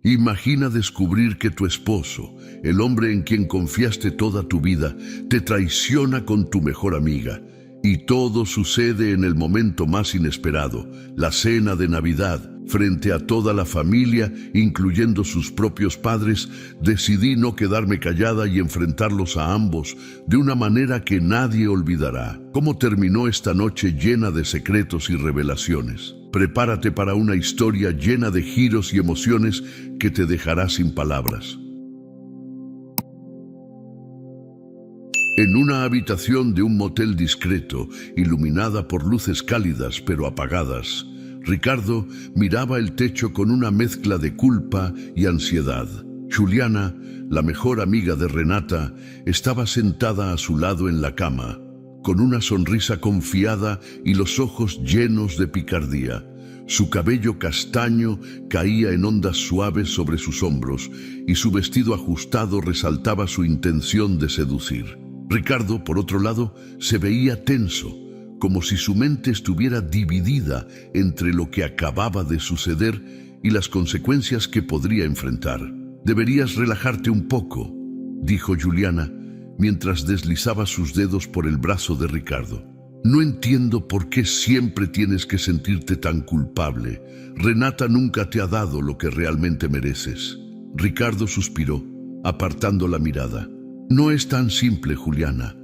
Imagina descubrir que tu esposo, el hombre en quien confiaste toda tu vida, te traiciona con tu mejor amiga. Y todo sucede en el momento más inesperado, la cena de Navidad. Frente a toda la familia, incluyendo sus propios padres, decidí no quedarme callada y enfrentarlos a ambos de una manera que nadie olvidará. ¿Cómo terminó esta noche llena de secretos y revelaciones? Prepárate para una historia llena de giros y emociones que te dejará sin palabras. En una habitación de un motel discreto, iluminada por luces cálidas pero apagadas, Ricardo miraba el techo con una mezcla de culpa y ansiedad. Juliana, la mejor amiga de Renata, estaba sentada a su lado en la cama, con una sonrisa confiada y los ojos llenos de picardía. Su cabello castaño caía en ondas suaves sobre sus hombros y su vestido ajustado resaltaba su intención de seducir. Ricardo, por otro lado, se veía tenso, como si su mente estuviera dividida entre lo que acababa de suceder y las consecuencias que podría enfrentar. «Deberías relajarte un poco», dijo Juliana, mientras deslizaba sus dedos por el brazo de Ricardo. «No entiendo por qué siempre tienes que sentirte tan culpable. Renata nunca te ha dado lo que realmente mereces». Ricardo suspiró, apartando la mirada. «No es tan simple, Juliana.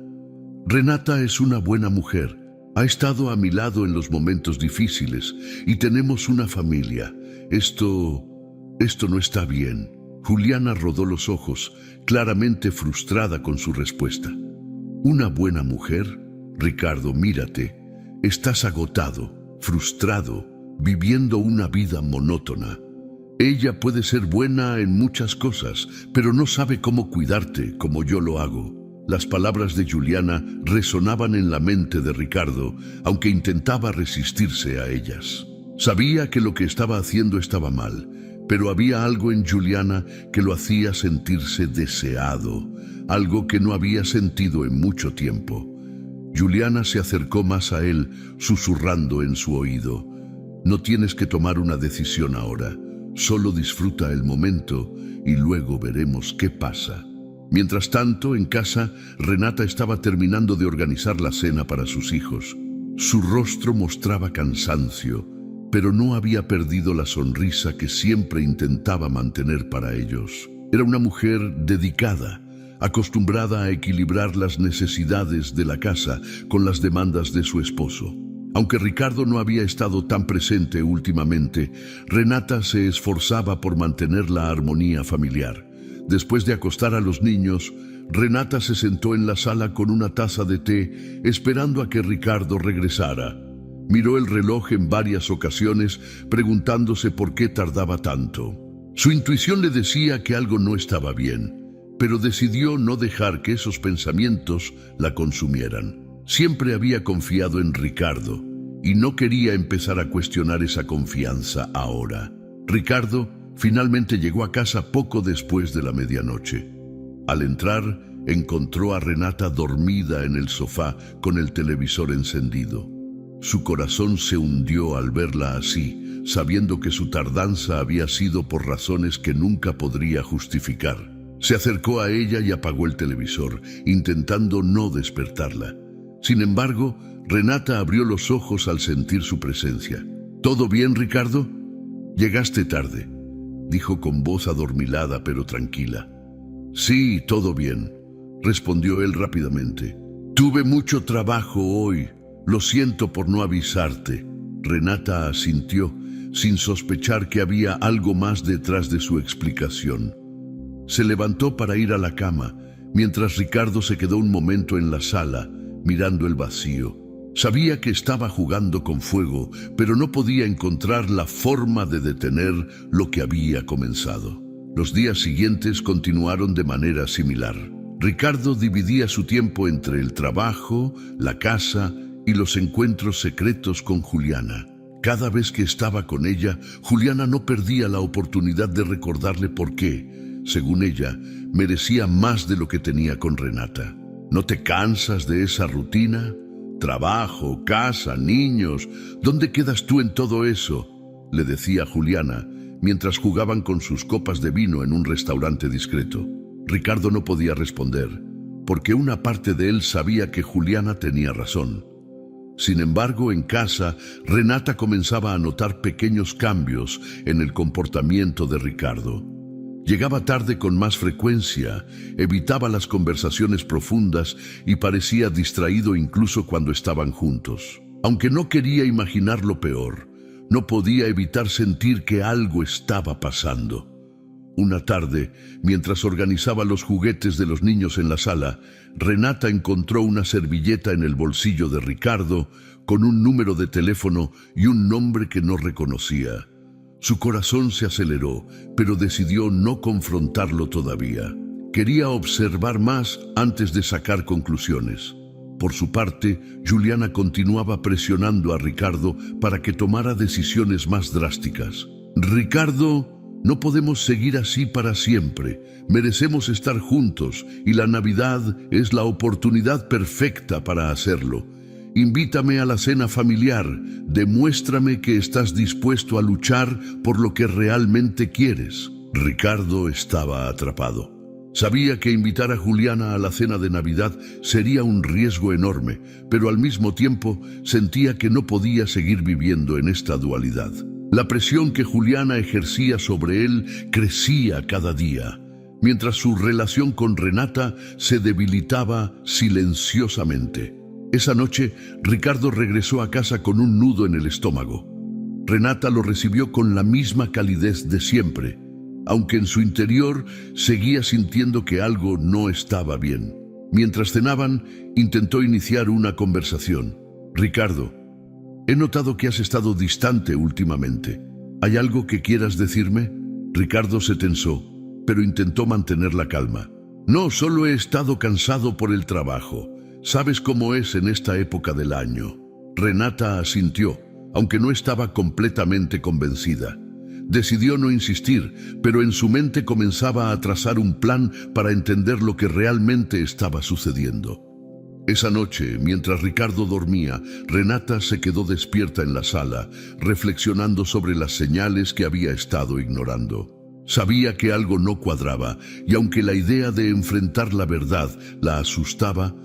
Renata es una buena mujer. Ha estado a mi lado en los momentos difíciles y tenemos una familia. Esto no está bien». Juliana rodó los ojos, claramente frustrada con su respuesta. «¿Una buena mujer? Ricardo, mírate. Estás agotado, frustrado, viviendo una vida monótona. Ella puede ser buena en muchas cosas, pero no sabe cómo cuidarte como yo lo hago». Las palabras de Juliana resonaban en la mente de Ricardo, aunque intentaba resistirse a ellas. Sabía que lo que estaba haciendo estaba mal, pero había algo en Juliana que lo hacía sentirse deseado, algo que no había sentido en mucho tiempo. Juliana se acercó más a él, susurrando en su oído. «No tienes que tomar una decisión ahora, solo disfruta el momento y luego veremos qué pasa». Mientras tanto, en casa, Renata estaba terminando de organizar la cena para sus hijos. Su rostro mostraba cansancio, pero no había perdido la sonrisa que siempre intentaba mantener para ellos. Era una mujer dedicada, acostumbrada a equilibrar las necesidades de la casa con las demandas de su esposo. Aunque Ricardo no había estado tan presente últimamente, Renata se esforzaba por mantener la armonía familiar. Después de acostar a los niños, Renata se sentó en la sala con una taza de té, esperando a que Ricardo regresara. Miró el reloj en varias ocasiones, preguntándose por qué tardaba tanto. Su intuición le decía que algo no estaba bien, pero decidió no dejar que esos pensamientos la consumieran. Siempre había confiado en Ricardo y no quería empezar a cuestionar esa confianza ahora. Ricardo finalmente llegó a casa poco después de la medianoche. Al entrar, encontró a Renata dormida en el sofá con el televisor encendido. Su corazón se hundió al verla así, sabiendo que su tardanza había sido por razones que nunca podría justificar. Se acercó a ella y apagó el televisor, intentando no despertarla. Sin embargo, Renata abrió los ojos al sentir su presencia. «¿Todo bien, Ricardo? Llegaste tarde», dijo con voz adormilada pero tranquila. «Sí, todo bien», respondió él rápidamente. «Tuve mucho trabajo hoy. Lo siento por no avisarte». Renata asintió, sin sospechar que había algo más detrás de su explicación. Se levantó para ir a la cama, mientras Ricardo se quedó un momento en la sala, mirando el vacío. Sabía que estaba jugando con fuego, pero no podía encontrar la forma de detener lo que había comenzado. Los días siguientes continuaron de manera similar. Ricardo dividía su tiempo entre el trabajo, la casa y los encuentros secretos con Juliana. Cada vez que estaba con ella, Juliana no perdía la oportunidad de recordarle por qué, según ella, merecía más de lo que tenía con Renata. «¿No te cansas de esa rutina? Trabajo, casa, niños, ¿dónde quedas tú en todo eso?», le decía Juliana, mientras jugaban con sus copas de vino en un restaurante discreto. Ricardo no podía responder, porque una parte de él sabía que Juliana tenía razón. Sin embargo, en casa, Renata comenzaba a notar pequeños cambios en el comportamiento de Ricardo. Llegaba tarde con más frecuencia, evitaba las conversaciones profundas y parecía distraído incluso cuando estaban juntos. Aunque no quería imaginar lo peor, no podía evitar sentir que algo estaba pasando. Una tarde, mientras organizaba los juguetes de los niños en la sala, Renata encontró una servilleta en el bolsillo de Ricardo con un número de teléfono y un nombre que no reconocía. Su corazón se aceleró, pero decidió no confrontarlo todavía. Quería observar más antes de sacar conclusiones. Por su parte, Juliana continuaba presionando a Ricardo para que tomara decisiones más drásticas. «Ricardo, no podemos seguir así para siempre. Merecemos estar juntos y la Navidad es la oportunidad perfecta para hacerlo. Invítame a la cena familiar. Demuéstrame que estás dispuesto a luchar por lo que realmente quieres». Ricardo estaba atrapado. Sabía que invitar a Juliana a la cena de Navidad sería un riesgo enorme, pero al mismo tiempo sentía que no podía seguir viviendo en esta dualidad. La presión que Juliana ejercía sobre él crecía cada día, mientras su relación con Renata se debilitaba silenciosamente. Esa noche, Ricardo regresó a casa con un nudo en el estómago. Renata lo recibió con la misma calidez de siempre, aunque en su interior seguía sintiendo que algo no estaba bien. Mientras cenaban, intentó iniciar una conversación. «Ricardo, he notado que has estado distante últimamente. ¿Hay algo que quieras decirme?» Ricardo se tensó, pero intentó mantener la calma. «No, solo he estado cansado por el trabajo. Sabes cómo es en esta época del año». Renata asintió, aunque no estaba completamente convencida. Decidió no insistir, pero en su mente comenzaba a trazar un plan para entender lo que realmente estaba sucediendo. Esa noche, mientras Ricardo dormía, Renata se quedó despierta en la sala, reflexionando sobre las señales que había estado ignorando. Sabía que algo no cuadraba, y aunque la idea de enfrentar la verdad la asustaba,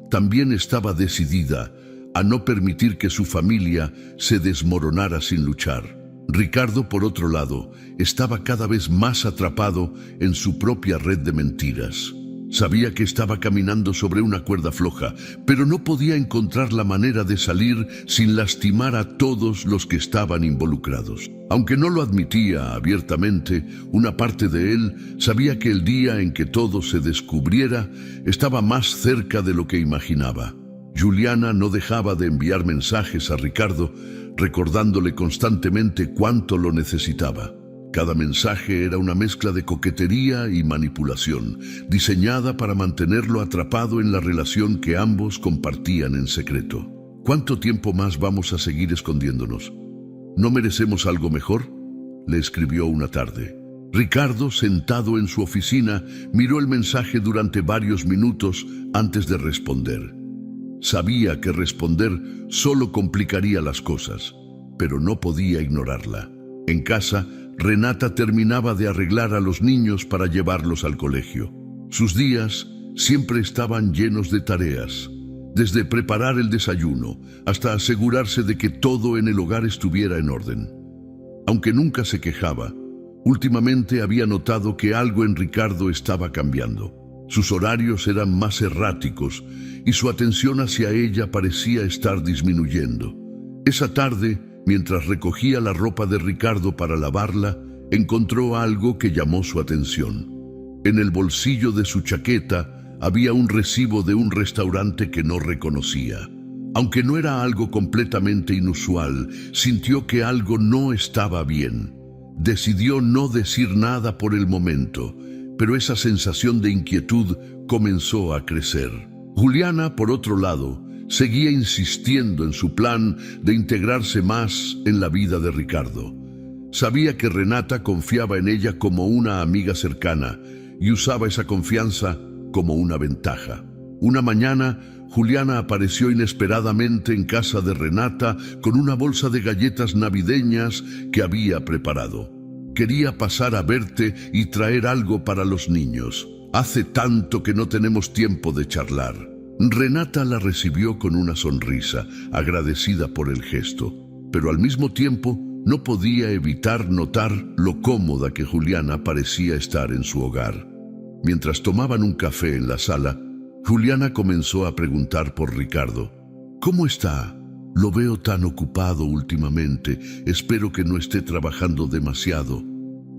también estaba decidida a no permitir que su familia se desmoronara sin luchar. Ricardo, por otro lado, estaba cada vez más atrapado en su propia red de mentiras. Sabía que estaba caminando sobre una cuerda floja, pero no podía encontrar la manera de salir sin lastimar a todos los que estaban involucrados. Aunque no lo admitía abiertamente, una parte de él sabía que el día en que todo se descubriera estaba más cerca de lo que imaginaba. Juliana no dejaba de enviar mensajes a Ricardo, recordándole constantemente cuánto lo necesitaba. Cada mensaje era una mezcla de coquetería y manipulación, diseñada para mantenerlo atrapado en la relación que ambos compartían en secreto. ¿Cuánto tiempo más vamos a seguir escondiéndonos? ¿No merecemos algo mejor?, le escribió una tarde. Ricardo, sentado en su oficina, miró el mensaje durante varios minutos antes de responder. Sabía que responder solo complicaría las cosas, pero no podía ignorarla. En casa, Renata terminaba de arreglar a los niños para llevarlos al colegio. Sus días siempre estaban llenos de tareas, desde preparar el desayuno hasta asegurarse de que todo en el hogar estuviera en orden. Aunque nunca se quejaba, últimamente había notado que algo en Ricardo estaba cambiando. Sus horarios eran más erráticos y su atención hacia ella parecía estar disminuyendo. Esa tarde, mientras recogía la ropa de Ricardo para lavarla, encontró algo que llamó su atención. En el bolsillo de su chaqueta había un recibo de un restaurante que no reconocía. Aunque no era algo completamente inusual, sintió que algo no estaba bien. Decidió no decir nada por el momento, pero esa sensación de inquietud comenzó a crecer. Juliana, por otro lado, seguía insistiendo en su plan de integrarse más en la vida de Ricardo. Sabía que Renata confiaba en ella como una amiga cercana y usaba esa confianza como una ventaja. Una mañana, Juliana apareció inesperadamente en casa de Renata con una bolsa de galletas navideñas que había preparado. Quería pasar a verte y traer algo para los niños. Hace tanto que no tenemos tiempo de charlar. Renata la recibió con una sonrisa, agradecida por el gesto, pero al mismo tiempo no podía evitar notar lo cómoda que Juliana parecía estar en su hogar. Mientras tomaban un café en la sala, Juliana comenzó a preguntar por Ricardo. ¿Cómo está? Lo veo tan ocupado últimamente. Espero que no esté trabajando demasiado.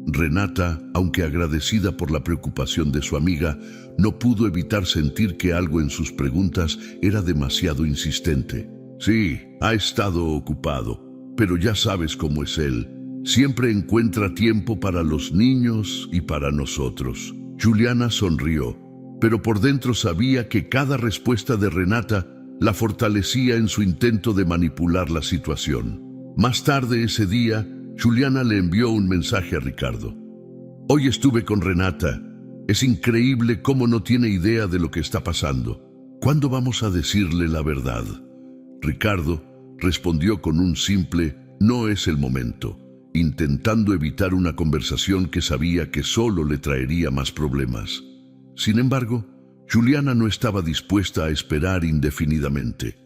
Renata, aunque agradecida por la preocupación de su amiga, no pudo evitar sentir que algo en sus preguntas era demasiado insistente. Sí, ha estado ocupado, pero ya sabes cómo es él. Siempre encuentra tiempo para los niños y para nosotros. Juliana sonrió, pero por dentro sabía que cada respuesta de Renata la fortalecía en su intento de manipular la situación. Más tarde ese día, Juliana le envió un mensaje a Ricardo. Hoy estuve con Renata. Es increíble cómo no tiene idea de lo que está pasando. ¿Cuándo vamos a decirle la verdad? Ricardo respondió con un simple «no es el momento», intentando evitar una conversación que sabía que solo le traería más problemas. Sin embargo, Juliana no estaba dispuesta a esperar indefinidamente.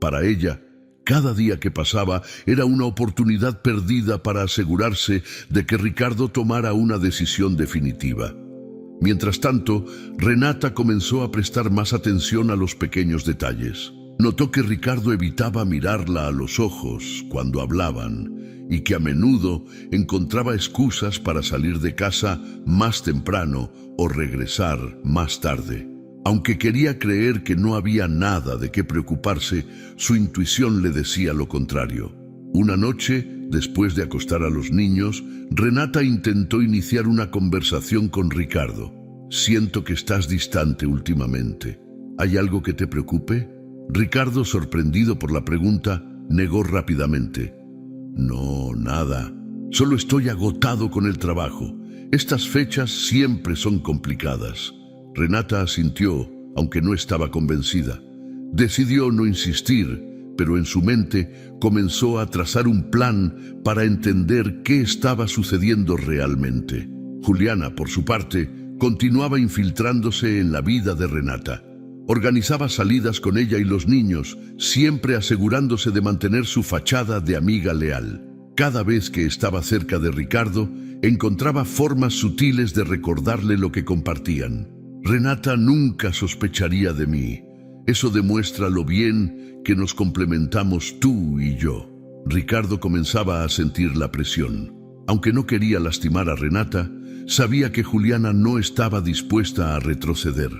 Para ella, cada día que pasaba era una oportunidad perdida para asegurarse de que Ricardo tomara una decisión definitiva. Mientras tanto, Renata comenzó a prestar más atención a los pequeños detalles. Notó que Ricardo evitaba mirarla a los ojos cuando hablaban y que a menudo encontraba excusas para salir de casa más temprano o regresar más tarde. Aunque quería creer que no había nada de qué preocuparse, su intuición le decía lo contrario. Una noche, después de acostar a los niños, Renata intentó iniciar una conversación con Ricardo. «Siento que estás distante últimamente. ¿Hay algo que te preocupe?» Ricardo, sorprendido por la pregunta, negó rápidamente. «No, nada. Solo estoy agotado con el trabajo. Estas fechas siempre son complicadas». Renata asintió, aunque no estaba convencida. Decidió no insistir, pero en su mente comenzó a trazar un plan para entender qué estaba sucediendo realmente. Juliana, por su parte, continuaba infiltrándose en la vida de Renata. Organizaba salidas con ella y los niños, siempre asegurándose de mantener su fachada de amiga leal. Cada vez que estaba cerca de Ricardo, encontraba formas sutiles de recordarle lo que compartían. «Renata nunca sospecharía de mí. Eso demuestra lo bien que nos complementamos tú y yo». Ricardo comenzaba a sentir la presión. Aunque no quería lastimar a Renata, sabía que Juliana no estaba dispuesta a retroceder.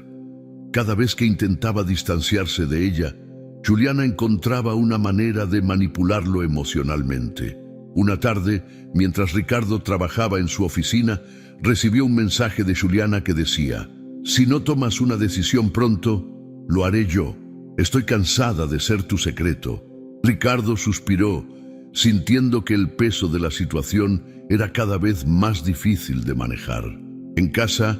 Cada vez que intentaba distanciarse de ella, Juliana encontraba una manera de manipularlo emocionalmente. Una tarde, mientras Ricardo trabajaba en su oficina, recibió un mensaje de Juliana que decía: «Si no tomas una decisión pronto, lo haré yo. Estoy cansada de ser tu secreto». Ricardo suspiró, sintiendo que el peso de la situación era cada vez más difícil de manejar. En casa,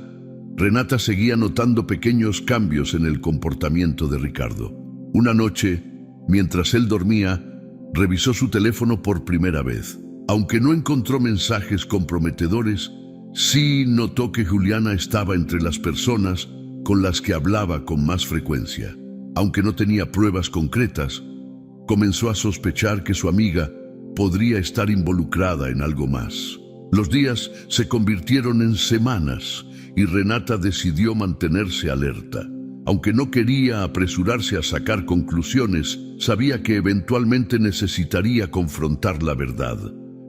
Renata seguía notando pequeños cambios en el comportamiento de Ricardo. Una noche, mientras él dormía, revisó su teléfono por primera vez. Aunque no encontró mensajes comprometedores, sí notó que Juliana estaba entre las personas con las que hablaba con más frecuencia. Aunque no tenía pruebas concretas, comenzó a sospechar que su amiga podría estar involucrada en algo más. Los días se convirtieron en semanas y Renata decidió mantenerse alerta. Aunque no quería apresurarse a sacar conclusiones, sabía que eventualmente necesitaría confrontar la verdad.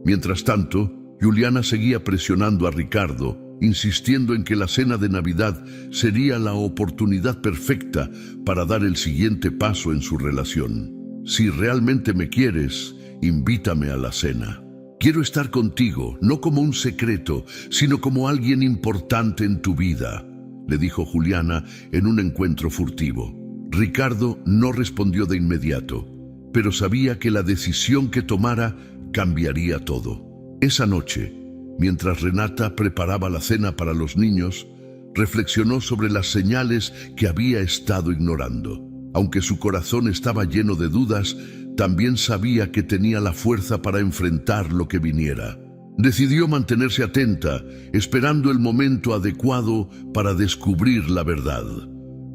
Mientras tanto, Juliana seguía presionando a Ricardo, insistiendo en que la cena de Navidad sería la oportunidad perfecta para dar el siguiente paso en su relación. «Si realmente me quieres, invítame a la cena. Quiero estar contigo, no como un secreto, sino como alguien importante en tu vida», le dijo Juliana en un encuentro furtivo. Ricardo no respondió de inmediato, pero sabía que la decisión que tomara cambiaría todo. Esa noche, mientras Renata preparaba la cena para los niños, reflexionó sobre las señales que había estado ignorando. Aunque su corazón estaba lleno de dudas, también sabía que tenía la fuerza para enfrentar lo que viniera. Decidió mantenerse atenta, esperando el momento adecuado para descubrir la verdad.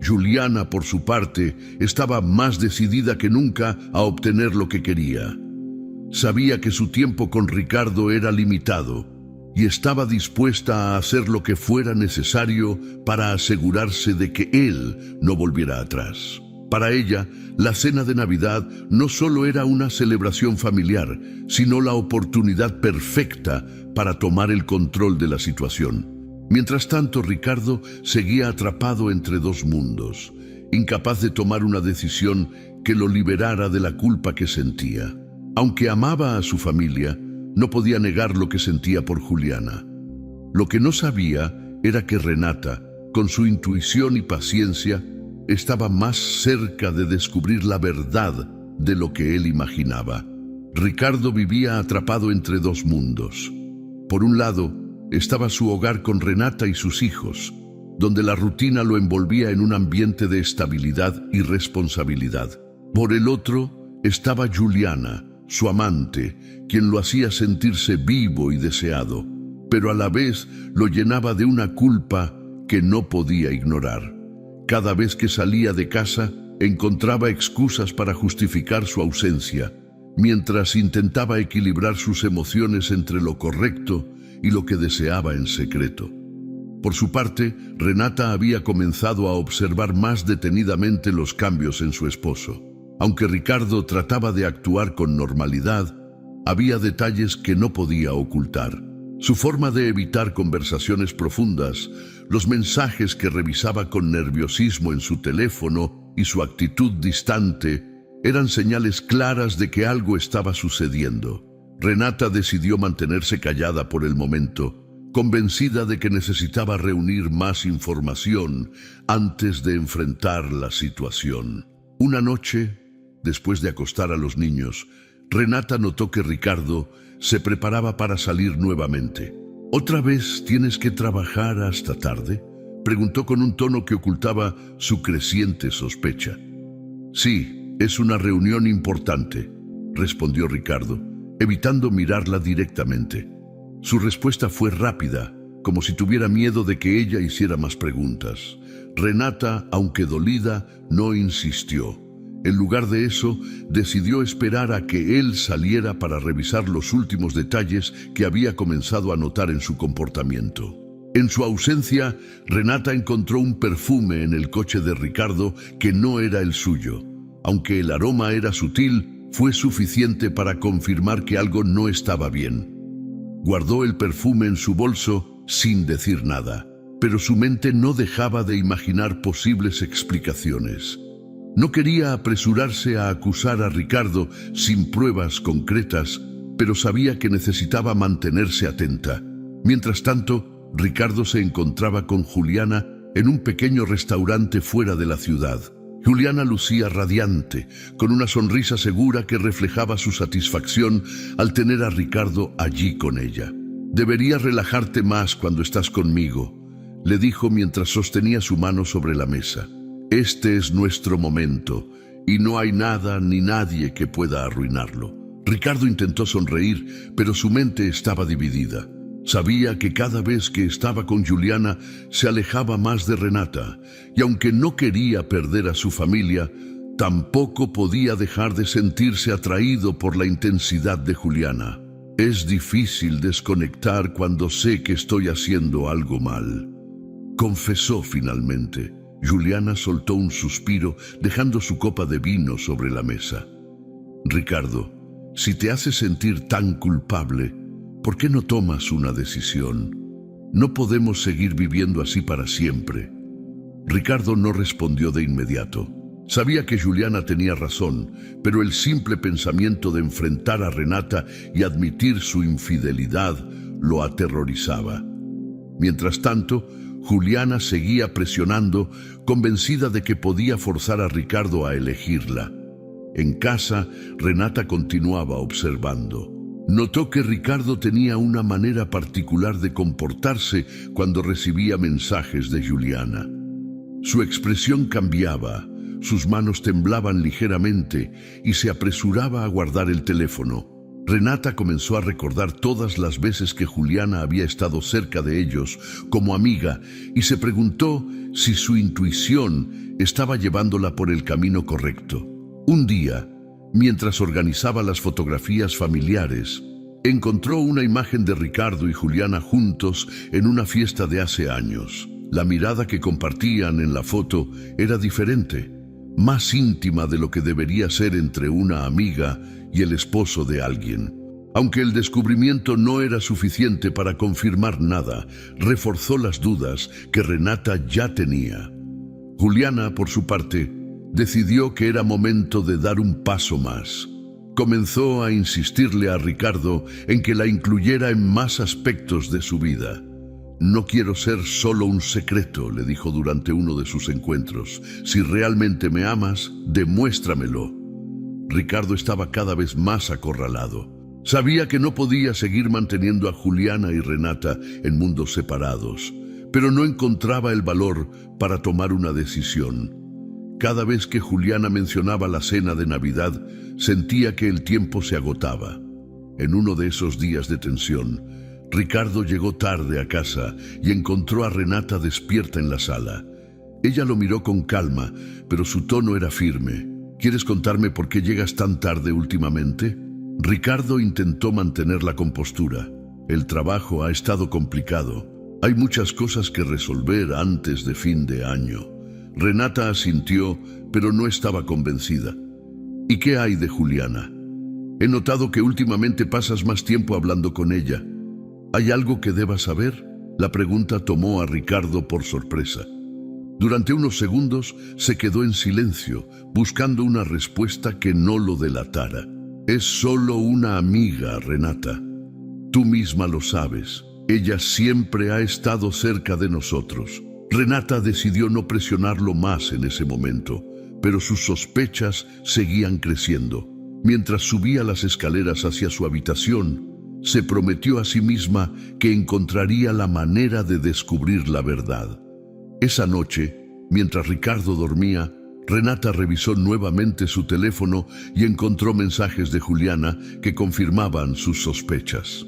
Juliana, por su parte, estaba más decidida que nunca a obtener lo que quería. Sabía que su tiempo con Ricardo era limitado y estaba dispuesta a hacer lo que fuera necesario para asegurarse de que él no volviera atrás. Para ella, la cena de Navidad no solo era una celebración familiar, sino la oportunidad perfecta para tomar el control de la situación. Mientras tanto, Ricardo seguía atrapado entre dos mundos, incapaz de tomar una decisión que lo liberara de la culpa que sentía. Aunque amaba a su familia, no podía negar lo que sentía por Juliana. Lo que no sabía era que Renata, con su intuición y paciencia, estaba más cerca de descubrir la verdad de lo que él imaginaba. Ricardo vivía atrapado entre dos mundos. Por un lado, estaba su hogar con Renata y sus hijos, donde la rutina lo envolvía en un ambiente de estabilidad y responsabilidad. Por el otro, estaba Juliana, su amante, quien lo hacía sentirse vivo y deseado, pero a la vez lo llenaba de una culpa que no podía ignorar. Cada vez que salía de casa, encontraba excusas para justificar su ausencia, mientras intentaba equilibrar sus emociones entre lo correcto y lo que deseaba en secreto. Por su parte, Renata había comenzado a observar más detenidamente los cambios en su esposo. Aunque Ricardo trataba de actuar con normalidad, había detalles que no podía ocultar. Su forma de evitar conversaciones profundas, los mensajes que revisaba con nerviosismo en su teléfono y su actitud distante eran señales claras de que algo estaba sucediendo. Renata decidió mantenerse callada por el momento, convencida de que necesitaba reunir más información antes de enfrentar la situación. Una noche, después de acostar a los niños, Renata notó que Ricardo se preparaba para salir nuevamente. ¿Otra vez tienes que trabajar hasta tarde?, preguntó con un tono que ocultaba su creciente sospecha. Sí, es una reunión importante, respondió Ricardo, evitando mirarla directamente. Su respuesta fue rápida, como si tuviera miedo de que ella hiciera más preguntas. Renata, aunque dolida, no insistió. En lugar de eso, decidió esperar a que él saliera para revisar los últimos detalles que había comenzado a notar en su comportamiento. En su ausencia, Renata encontró un perfume en el coche de Ricardo que no era el suyo. Aunque el aroma era sutil, fue suficiente para confirmar que algo no estaba bien. Guardó el perfume en su bolso sin decir nada, pero su mente no dejaba de imaginar posibles explicaciones. No quería apresurarse a acusar a Ricardo sin pruebas concretas, pero sabía que necesitaba mantenerse atenta. Mientras tanto, Ricardo se encontraba con Juliana en un pequeño restaurante fuera de la ciudad. Juliana lucía radiante, con una sonrisa segura que reflejaba su satisfacción al tener a Ricardo allí con ella. «Deberías relajarte más cuando estás conmigo», le dijo mientras sostenía su mano sobre la mesa. «Este es nuestro momento, y no hay nada ni nadie que pueda arruinarlo». Ricardo intentó sonreír, pero su mente estaba dividida. Sabía que cada vez que estaba con Juliana se alejaba más de Renata, y aunque no quería perder a su familia, tampoco podía dejar de sentirse atraído por la intensidad de Juliana. «Es difícil desconectar cuando sé que estoy haciendo algo mal», confesó finalmente. Juliana soltó un suspiro, dejando su copa de vino sobre la mesa. «Ricardo, si te hace sentir tan culpable, ¿por qué no tomas una decisión? No podemos seguir viviendo así para siempre». Ricardo no respondió de inmediato. Sabía que Juliana tenía razón, pero el simple pensamiento de enfrentar a Renata y admitir su infidelidad lo aterrorizaba. Mientras tanto, Juliana seguía presionando, convencida de que podía forzar a Ricardo a elegirla. En casa, Renata continuaba observando. Notó que Ricardo tenía una manera particular de comportarse cuando recibía mensajes de Juliana. Su expresión cambiaba, sus manos temblaban ligeramente y se apresuraba a guardar el teléfono. Renata comenzó a recordar todas las veces que Juliana había estado cerca de ellos como amiga y se preguntó si su intuición estaba llevándola por el camino correcto. Un día, mientras organizaba las fotografías familiares, encontró una imagen de Ricardo y Juliana juntos en una fiesta de hace años. La mirada que compartían en la foto era diferente, más íntima de lo que debería ser entre una amiga y el esposo de alguien. Aunque el descubrimiento no era suficiente para confirmar nada, reforzó las dudas que Renata ya tenía. Juliana, por su parte, decidió que era momento de dar un paso más. Comenzó a insistirle a Ricardo en que la incluyera en más aspectos de su vida. «No quiero ser solo un secreto», le dijo durante uno de sus encuentros. «Si realmente me amas, demuéstramelo». Ricardo estaba cada vez más acorralado. Sabía que no podía seguir manteniendo a Juliana y Renata en mundos separados, pero no encontraba el valor para tomar una decisión. Cada vez que Juliana mencionaba la cena de Navidad, sentía que el tiempo se agotaba. En uno de esos días de tensión, Ricardo llegó tarde a casa y encontró a Renata despierta en la sala. Ella lo miró con calma, pero su tono era firme. «¿Quieres contarme por qué llegas tan tarde últimamente?» Ricardo intentó mantener la compostura. «El trabajo ha estado complicado. Hay muchas cosas que resolver antes de fin de año». Renata asintió, pero no estaba convencida. «¿Y qué hay de Juliana? He notado que últimamente pasas más tiempo hablando con ella. ¿Hay algo que deba saber?» La pregunta tomó a Ricardo por sorpresa. Durante unos segundos se quedó en silencio, buscando una respuesta que no lo delatara. «Es solo una amiga, Renata. Tú misma lo sabes. Ella siempre ha estado cerca de nosotros». Renata decidió no presionarlo más en ese momento, pero sus sospechas seguían creciendo. Mientras subía las escaleras hacia su habitación, se prometió a sí misma que encontraría la manera de descubrir la verdad. Esa noche, mientras Ricardo dormía, Renata revisó nuevamente su teléfono y encontró mensajes de Juliana que confirmaban sus sospechas.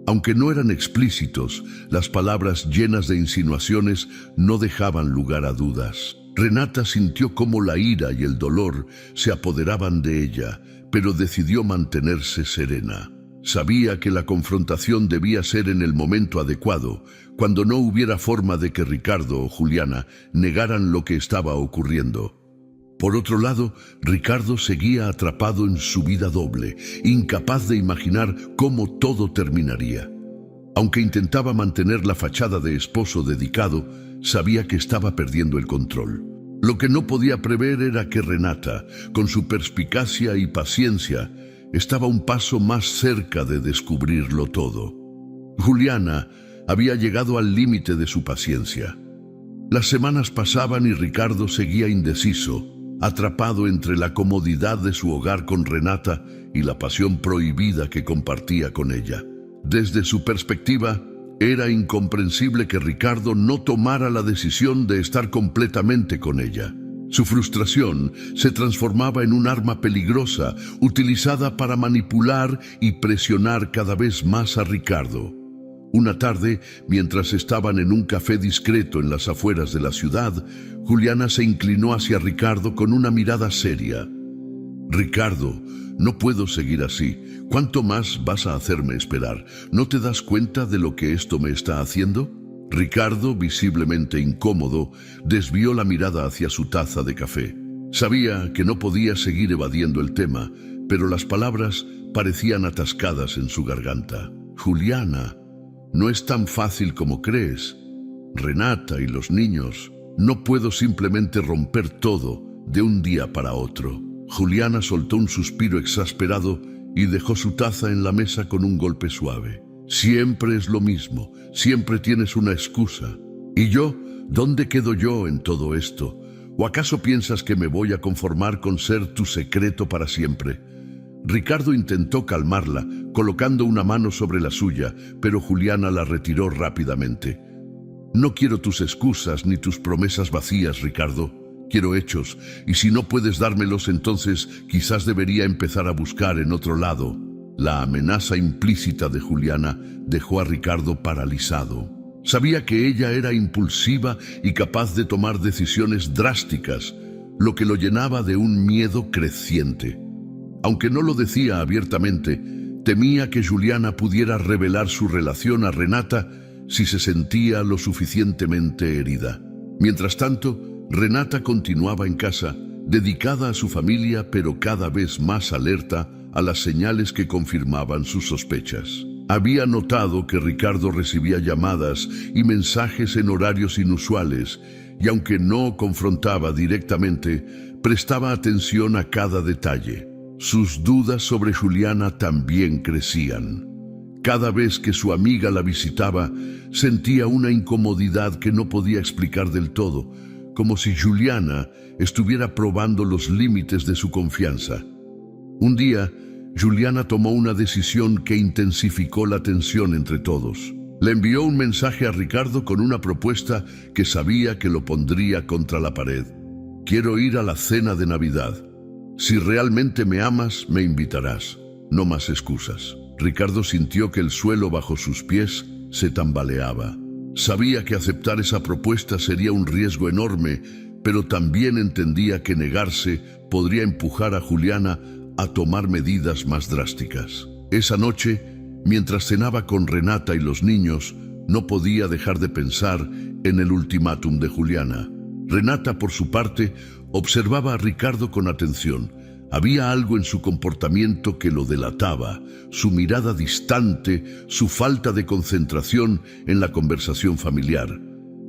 Aunque no eran explícitos, las palabras llenas de insinuaciones no dejaban lugar a dudas. Renata sintió cómo la ira y el dolor se apoderaban de ella, pero decidió mantenerse serena. Sabía que la confrontación debía ser en el momento adecuado, cuando no hubiera forma de que Ricardo o Juliana negaran lo que estaba ocurriendo. Por otro lado, Ricardo seguía atrapado en su vida doble, incapaz de imaginar cómo todo terminaría. Aunque intentaba mantener la fachada de esposo dedicado, sabía que estaba perdiendo el control. Lo que no podía prever era que Renata, con su perspicacia y paciencia, estaba un paso más cerca de descubrirlo todo. Juliana había llegado al límite de su paciencia. Las semanas pasaban y Ricardo seguía indeciso, atrapado entre la comodidad de su hogar con Renata y la pasión prohibida que compartía con ella. Desde su perspectiva, era incomprensible que Ricardo no tomara la decisión de estar completamente con ella. Su frustración se transformaba en un arma peligrosa, utilizada para manipular y presionar cada vez más a Ricardo. Una tarde, mientras estaban en un café discreto en las afueras de la ciudad, Juliana se inclinó hacia Ricardo con una mirada seria. «Ricardo, no puedo seguir así. ¿Cuánto más vas a hacerme esperar? ¿No te das cuenta de lo que esto me está haciendo?» Ricardo, visiblemente incómodo, desvió la mirada hacia su taza de café. Sabía que no podía seguir evadiendo el tema, pero las palabras parecían atascadas en su garganta. «Juliana, no es tan fácil como crees. Renata y los niños. No puedo simplemente romper todo de un día para otro». Juliana soltó un suspiro exasperado y dejó su taza en la mesa con un golpe suave. «Siempre es lo mismo, siempre tienes una excusa. ¿Y yo? ¿Dónde quedo yo en todo esto? ¿O acaso piensas que me voy a conformar con ser tu secreto para siempre?» Ricardo intentó calmarla, colocando una mano sobre la suya, pero Juliana la retiró rápidamente. «No quiero tus excusas ni tus promesas vacías, Ricardo. Quiero hechos, y si no puedes dármelos, entonces quizás debería empezar a buscar en otro lado». La amenaza implícita de Juliana dejó a Ricardo paralizado. Sabía que ella era impulsiva y capaz de tomar decisiones drásticas, lo que lo llenaba de un miedo creciente. Aunque no lo decía abiertamente, temía que Juliana pudiera revelar su relación a Renata si se sentía lo suficientemente herida. Mientras tanto, Renata continuaba en casa, dedicada a su familia, pero cada vez más alerta a las señales que confirmaban sus sospechas. Había notado que Ricardo recibía llamadas y mensajes en horarios inusuales, y aunque no confrontaba directamente, prestaba atención a cada detalle. Sus dudas sobre Juliana también crecían. Cada vez que su amiga la visitaba, sentía una incomodidad que no podía explicar del todo, como si Juliana estuviera probando los límites de su confianza. Un día, Juliana tomó una decisión que intensificó la tensión entre todos. Le envió un mensaje a Ricardo con una propuesta que sabía que lo pondría contra la pared. «Quiero ir a la cena de Navidad. Si realmente me amas, me invitarás. No más excusas». Ricardo sintió que el suelo bajo sus pies se tambaleaba. Sabía que aceptar esa propuesta sería un riesgo enorme, pero también entendía que negarse podría empujar a Juliana a tomar medidas más drásticas. Esa noche, mientras cenaba con Renata y los niños, no podía dejar de pensar en el ultimátum de Juliana. Renata, por su parte, observaba a Ricardo con atención. Había algo en su comportamiento que lo delataba, su mirada distante, su falta de concentración en la conversación familiar.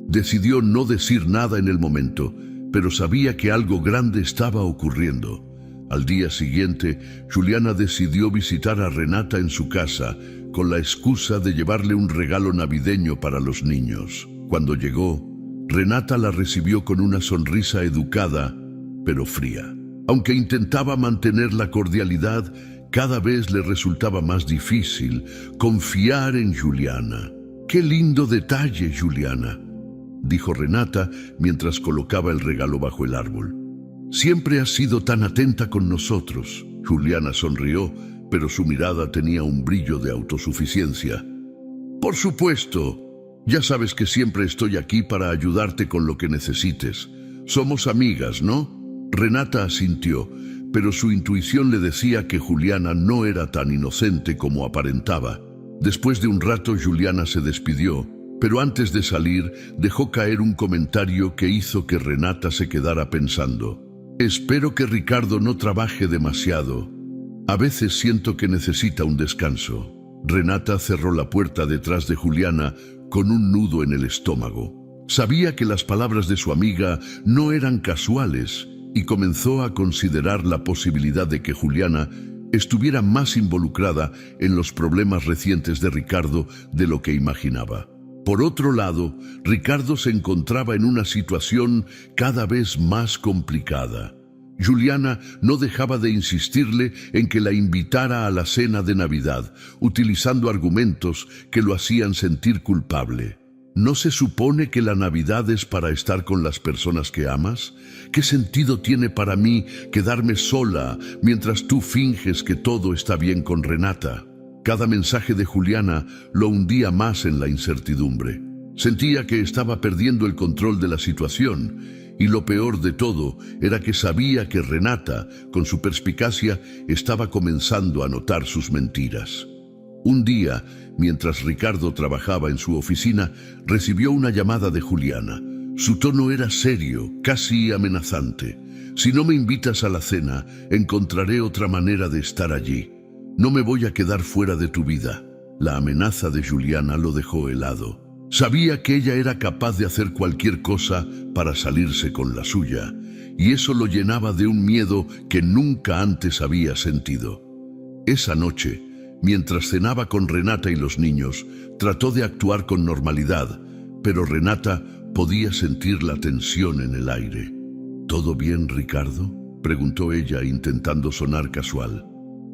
Decidió no decir nada en el momento, pero sabía que algo grande estaba ocurriendo. Al día siguiente, Juliana decidió visitar a Renata en su casa, con la excusa de llevarle un regalo navideño para los niños. Cuando llegó, Renata la recibió con una sonrisa educada, pero fría. Aunque intentaba mantener la cordialidad, cada vez le resultaba más difícil confiar en Juliana. «Qué lindo detalle, Juliana», dijo Renata mientras colocaba el regalo bajo el árbol. «Siempre has sido tan atenta con nosotros». Juliana sonrió, pero su mirada tenía un brillo de autosuficiencia. «Por supuesto. Ya sabes que siempre estoy aquí para ayudarte con lo que necesites. Somos amigas, ¿no?» Renata asintió, pero su intuición le decía que Juliana no era tan inocente como aparentaba. Después de un rato, Juliana se despidió, pero antes de salir dejó caer un comentario que hizo que Renata se quedara pensando. «Espero que Ricardo no trabaje demasiado. A veces siento que necesita un descanso». Renata cerró la puerta detrás de Juliana con un nudo en el estómago. Sabía que las palabras de su amiga no eran casuales, y comenzó a considerar la posibilidad de que Juliana estuviera más involucrada en los problemas recientes de Ricardo de lo que imaginaba. Por otro lado, Ricardo se encontraba en una situación cada vez más complicada. Juliana no dejaba de insistirle en que la invitara a la cena de Navidad, utilizando argumentos que lo hacían sentir culpable. ¿No se supone que la Navidad es para estar con las personas que amas? ¿Qué sentido tiene para mí quedarme sola mientras tú finges que todo está bien con Renata? Cada mensaje de Juliana lo hundía más en la incertidumbre. Sentía que estaba perdiendo el control de la situación, y lo peor de todo era que sabía que Renata, con su perspicacia, estaba comenzando a notar sus mentiras. Un día, mientras Ricardo trabajaba en su oficina, recibió una llamada de Juliana. Su tono era serio, casi amenazante. «Si no me invitas a la cena, encontraré otra manera de estar allí. No me voy a quedar fuera de tu vida». La amenaza de Juliana lo dejó helado. Sabía que ella era capaz de hacer cualquier cosa para salirse con la suya, y eso lo llenaba de un miedo que nunca antes había sentido. Esa noche, mientras cenaba con Renata y los niños, trató de actuar con normalidad, pero Renata podía sentir la tensión en el aire. «¿Todo bien, Ricardo?», preguntó ella, intentando sonar casual.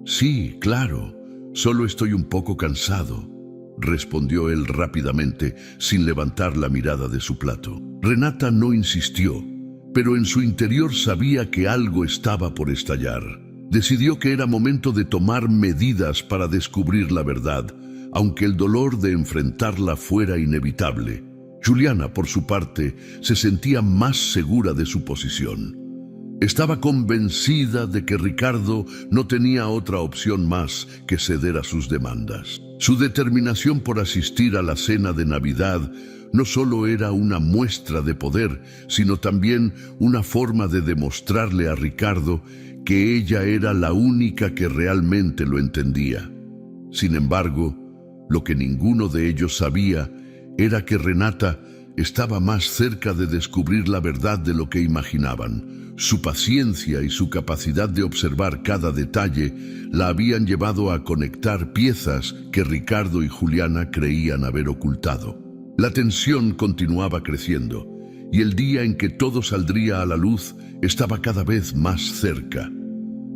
«Sí, claro, solo estoy un poco cansado», respondió él rápidamente, sin levantar la mirada de su plato. Renata no insistió, pero en su interior sabía que algo estaba por estallar. Decidió que era momento de tomar medidas para descubrir la verdad, aunque el dolor de enfrentarla fuera inevitable. Juliana, por su parte, se sentía más segura de su posición. Estaba convencida de que Ricardo no tenía otra opción más que ceder a sus demandas. Su determinación por asistir a la cena de Navidad no solo era una muestra de poder, sino también una forma de demostrarle a Ricardo que ella era la única que realmente lo entendía. Sin embargo, lo que ninguno de ellos sabía era que Renata estaba más cerca de descubrir la verdad de lo que imaginaban. Su paciencia y su capacidad de observar cada detalle la habían llevado a conectar piezas que Ricardo y Juliana creían haber ocultado. La tensión continuaba creciendo, y el día en que todo saldría a la luz estaba cada vez más cerca.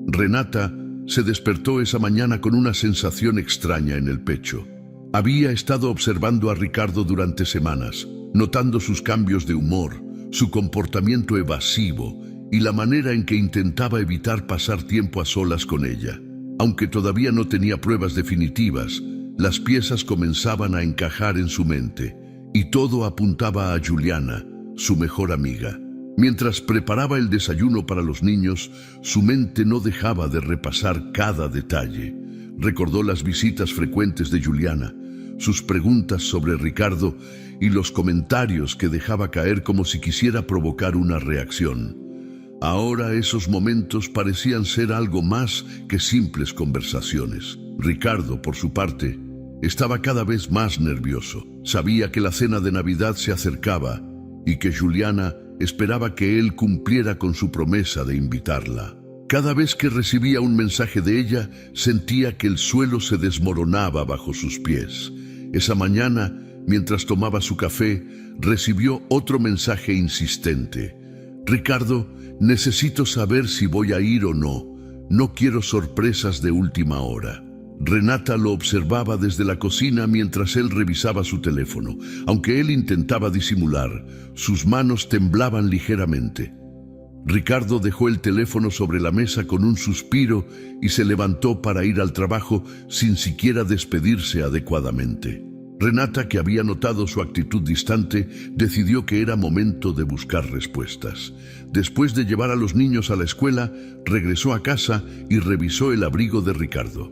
Renata se despertó esa mañana con una sensación extraña en el pecho. Había estado observando a Ricardo durante semanas, notando sus cambios de humor, su comportamiento evasivo y la manera en que intentaba evitar pasar tiempo a solas con ella. Aunque todavía no tenía pruebas definitivas, las piezas comenzaban a encajar en su mente, y todo apuntaba a Juliana, su mejor amiga. Mientras preparaba el desayuno para los niños, su mente no dejaba de repasar cada detalle. Recordó las visitas frecuentes de Juliana, sus preguntas sobre Ricardo y los comentarios que dejaba caer como si quisiera provocar una reacción. Ahora esos momentos parecían ser algo más que simples conversaciones. Ricardo, por su parte, estaba cada vez más nervioso. Sabía que la cena de Navidad se acercaba y que Juliana esperaba que él cumpliera con su promesa de invitarla. Cada vez que recibía un mensaje de ella, sentía que el suelo se desmoronaba bajo sus pies. Esa mañana, mientras tomaba su café, recibió otro mensaje insistente. «Ricardo, necesito saber si voy a ir o no. No quiero sorpresas de última hora». Renata lo observaba desde la cocina mientras él revisaba su teléfono. Aunque él intentaba disimular, sus manos temblaban ligeramente. Ricardo dejó el teléfono sobre la mesa con un suspiro y se levantó para ir al trabajo sin siquiera despedirse adecuadamente. Renata, que había notado su actitud distante, decidió que era momento de buscar respuestas. Después de llevar a los niños a la escuela, regresó a casa y revisó el abrigo de Ricardo.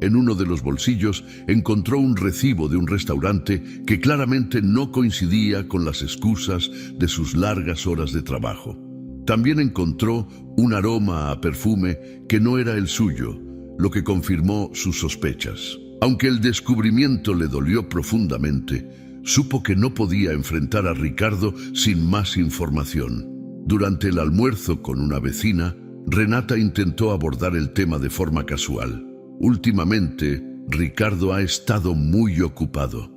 En uno de los bolsillos encontró un recibo de un restaurante que claramente no coincidía con las excusas de sus largas horas de trabajo. También encontró un aroma a perfume que no era el suyo, lo que confirmó sus sospechas. Aunque el descubrimiento le dolió profundamente, supo que no podía enfrentar a Ricardo sin más información. Durante el almuerzo con una vecina, Renata intentó abordar el tema de forma casual. Últimamente, Ricardo ha estado muy ocupado.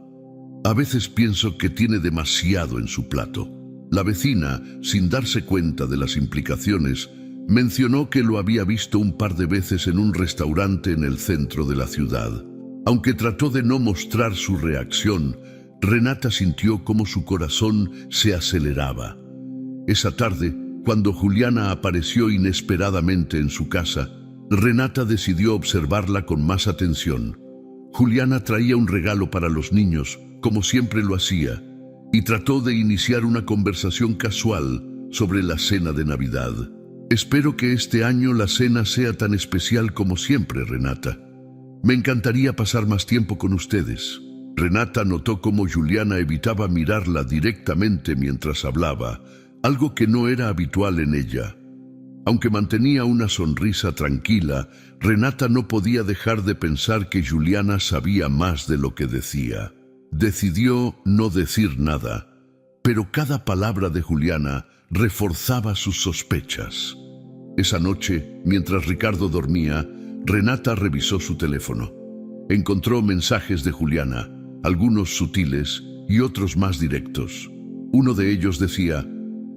A veces pienso que tiene demasiado en su plato. La vecina, sin darse cuenta de las implicaciones, mencionó que lo había visto un par de veces en un restaurante en el centro de la ciudad. Aunque trató de no mostrar su reacción, Renata sintió como su corazón se aceleraba. Esa tarde, cuando Juliana apareció inesperadamente en su casa, Renata decidió observarla con más atención. Juliana traía un regalo para los niños, como siempre lo hacía, y trató de iniciar una conversación casual sobre la cena de Navidad. «Espero que este año la cena sea tan especial como siempre, Renata. Me encantaría pasar más tiempo con ustedes». Renata notó cómo Juliana evitaba mirarla directamente mientras hablaba, algo que no era habitual en ella. Aunque mantenía una sonrisa tranquila, Renata no podía dejar de pensar que Juliana sabía más de lo que decía. Decidió no decir nada, pero cada palabra de Juliana reforzaba sus sospechas. Esa noche, mientras Ricardo dormía, Renata revisó su teléfono. Encontró mensajes de Juliana, algunos sutiles y otros más directos. Uno de ellos decía: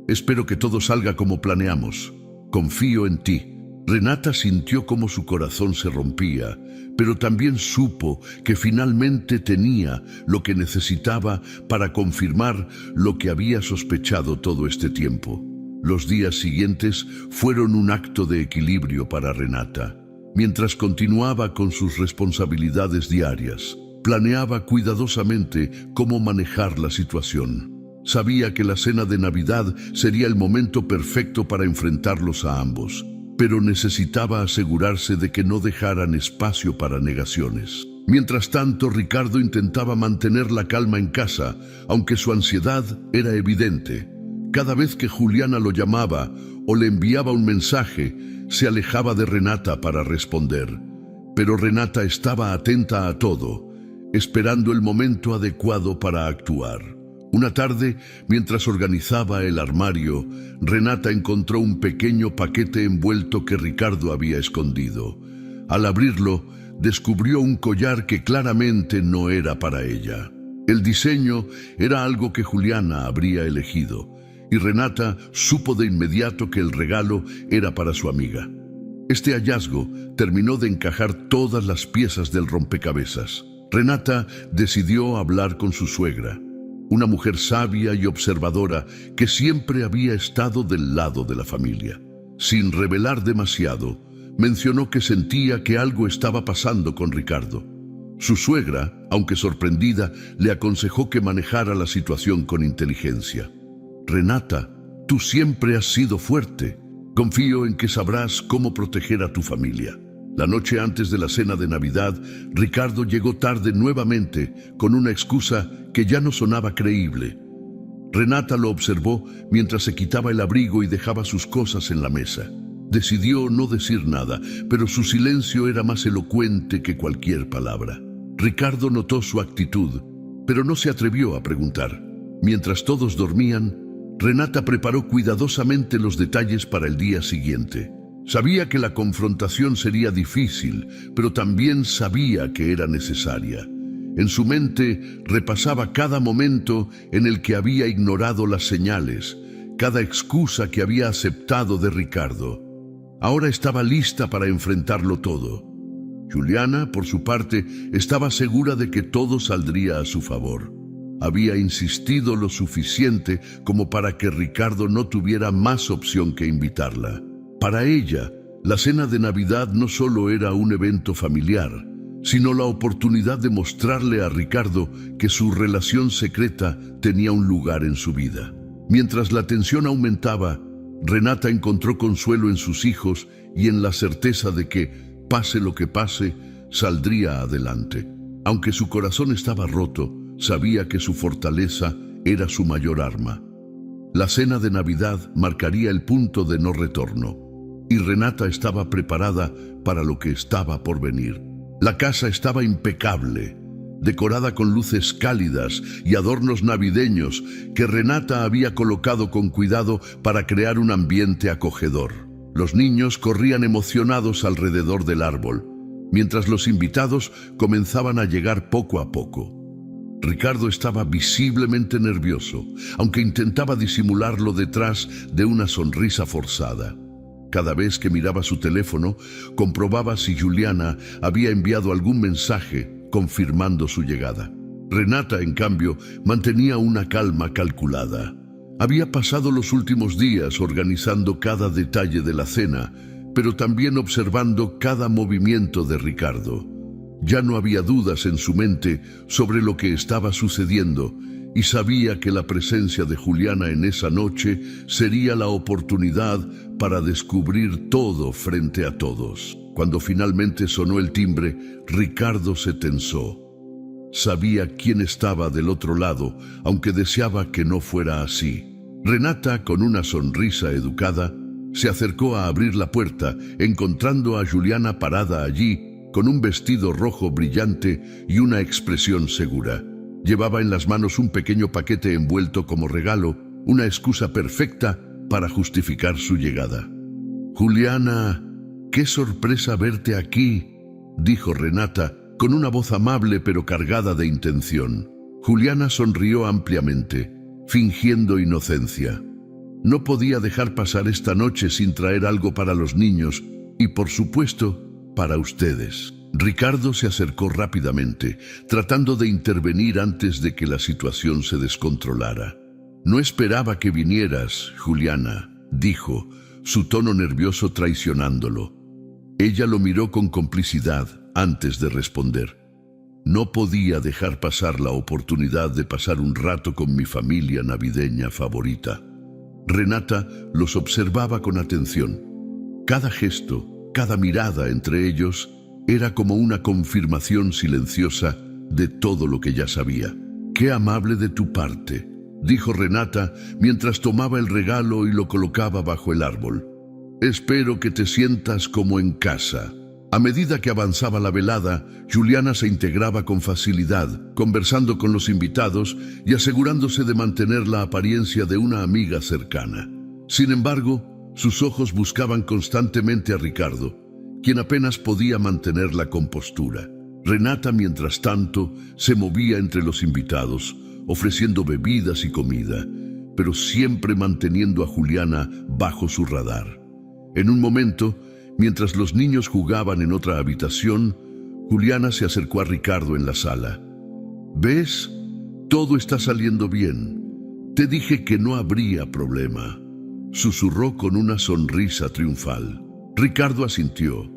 «Espero que todo salga como planeamos. Confío en ti». Renata sintió cómo su corazón se rompía, pero también supo que finalmente tenía lo que necesitaba para confirmar lo que había sospechado todo este tiempo. Los días siguientes fueron un acto de equilibrio para Renata. Mientras continuaba con sus responsabilidades diarias, planeaba cuidadosamente cómo manejar la situación. Sabía que la cena de Navidad sería el momento perfecto para enfrentarlos a ambos, pero necesitaba asegurarse de que no dejaran espacio para negaciones. Mientras tanto, Ricardo intentaba mantener la calma en casa, aunque su ansiedad era evidente. Cada vez que Juliana lo llamaba o le enviaba un mensaje, se alejaba de Renata para responder. Pero Renata estaba atenta a todo, esperando el momento adecuado para actuar. Una tarde, mientras organizaba el armario, Renata encontró un pequeño paquete envuelto que Ricardo había escondido. Al abrirlo, descubrió un collar que claramente no era para ella. El diseño era algo que Juliana habría elegido, y Renata supo de inmediato que el regalo era para su amiga. Este hallazgo terminó de encajar todas las piezas del rompecabezas. Renata decidió hablar con su suegra, una mujer sabia y observadora que siempre había estado del lado de la familia. Sin revelar demasiado, mencionó que sentía que algo estaba pasando con Ricardo. Su suegra, aunque sorprendida, le aconsejó que manejara la situación con inteligencia. Renata, tú siempre has sido fuerte. Confío en que sabrás cómo proteger a tu familia. La noche antes de la cena de Navidad, Ricardo llegó tarde nuevamente con una excusa que ya no sonaba creíble. Renata lo observó mientras se quitaba el abrigo y dejaba sus cosas en la mesa. Decidió no decir nada, pero su silencio era más elocuente que cualquier palabra. Ricardo notó su actitud, pero no se atrevió a preguntar. Mientras todos dormían, Renata preparó cuidadosamente los detalles para el día siguiente. Sabía que la confrontación sería difícil, pero también sabía que era necesaria. En su mente repasaba cada momento en el que había ignorado las señales, cada excusa que había aceptado de Ricardo. Ahora estaba lista para enfrentarlo todo. Juliana, por su parte, estaba segura de que todo saldría a su favor. Había insistido lo suficiente como para que Ricardo no tuviera más opción que invitarla. Para ella, la cena de Navidad no solo era un evento familiar, sino la oportunidad de mostrarle a Ricardo que su relación secreta tenía un lugar en su vida. Mientras la tensión aumentaba, Renata encontró consuelo en sus hijos y en la certeza de que, pase lo que pase, saldría adelante. Aunque su corazón estaba roto, sabía que su fortaleza era su mayor arma. La cena de Navidad marcaría el punto de no retorno, y Renata estaba preparada para lo que estaba por venir. La casa estaba impecable, decorada con luces cálidas y adornos navideños que Renata había colocado con cuidado para crear un ambiente acogedor. Los niños corrían emocionados alrededor del árbol, mientras los invitados comenzaban a llegar poco a poco. Ricardo estaba visiblemente nervioso, aunque intentaba disimularlo detrás de una sonrisa forzada. Cada vez que miraba su teléfono, comprobaba si Juliana había enviado algún mensaje confirmando su llegada. Renata, en cambio, mantenía una calma calculada. Había pasado los últimos días organizando cada detalle de la cena, pero también observando cada movimiento de Ricardo. Ya no había dudas en su mente sobre lo que estaba sucediendo y sabía que la presencia de Juliana en esa noche sería la oportunidad para descubrir todo frente a todos. Cuando finalmente sonó el timbre, Ricardo se tensó. Sabía quién estaba del otro lado, aunque deseaba que no fuera así. Renata, con una sonrisa educada, se acercó a abrir la puerta, encontrando a Juliana parada allí, con un vestido rojo brillante y una expresión segura. Llevaba en las manos un pequeño paquete envuelto como regalo, una excusa perfecta para justificar su llegada. «Juliana, qué sorpresa verte aquí», dijo Renata, con una voz amable pero cargada de intención. Juliana sonrió ampliamente, fingiendo inocencia. No podía dejar pasar esta noche sin traer algo para los niños y, por supuesto, para ustedes. Ricardo se acercó rápidamente, tratando de intervenir antes de que la situación se descontrolara. «No esperaba que vinieras, Juliana», dijo, su tono nervioso traicionándolo. Ella lo miró con complicidad antes de responder. No podía dejar pasar la oportunidad de pasar un rato con mi familia navideña favorita. Renata los observaba con atención. Cada gesto, cada mirada entre ellos, era como una confirmación silenciosa de todo lo que ya sabía. «Qué amable de tu parte», dijo Renata mientras tomaba el regalo y lo colocaba bajo el árbol. «Espero que te sientas como en casa». A medida que avanzaba la velada, Juliana se integraba con facilidad, conversando con los invitados y asegurándose de mantener la apariencia de una amiga cercana. Sin embargo, sus ojos buscaban constantemente a Ricardo, quien apenas podía mantener la compostura. Renata, mientras tanto, se movía entre los invitados, ofreciendo bebidas y comida, pero siempre manteniendo a Juliana bajo su radar. En un momento, mientras los niños jugaban en otra habitación, Juliana se acercó a Ricardo en la sala. «¿Ves? Todo está saliendo bien. Te dije que no habría problema», susurró con una sonrisa triunfal. Ricardo asintió,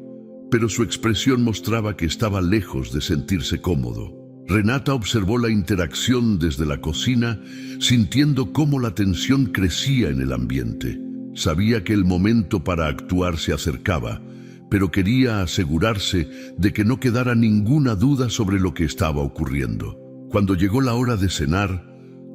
pero su expresión mostraba que estaba lejos de sentirse cómodo. Renata observó la interacción desde la cocina, sintiendo cómo la tensión crecía en el ambiente. Sabía que el momento para actuar se acercaba, pero quería asegurarse de que no quedara ninguna duda sobre lo que estaba ocurriendo. Cuando llegó la hora de cenar,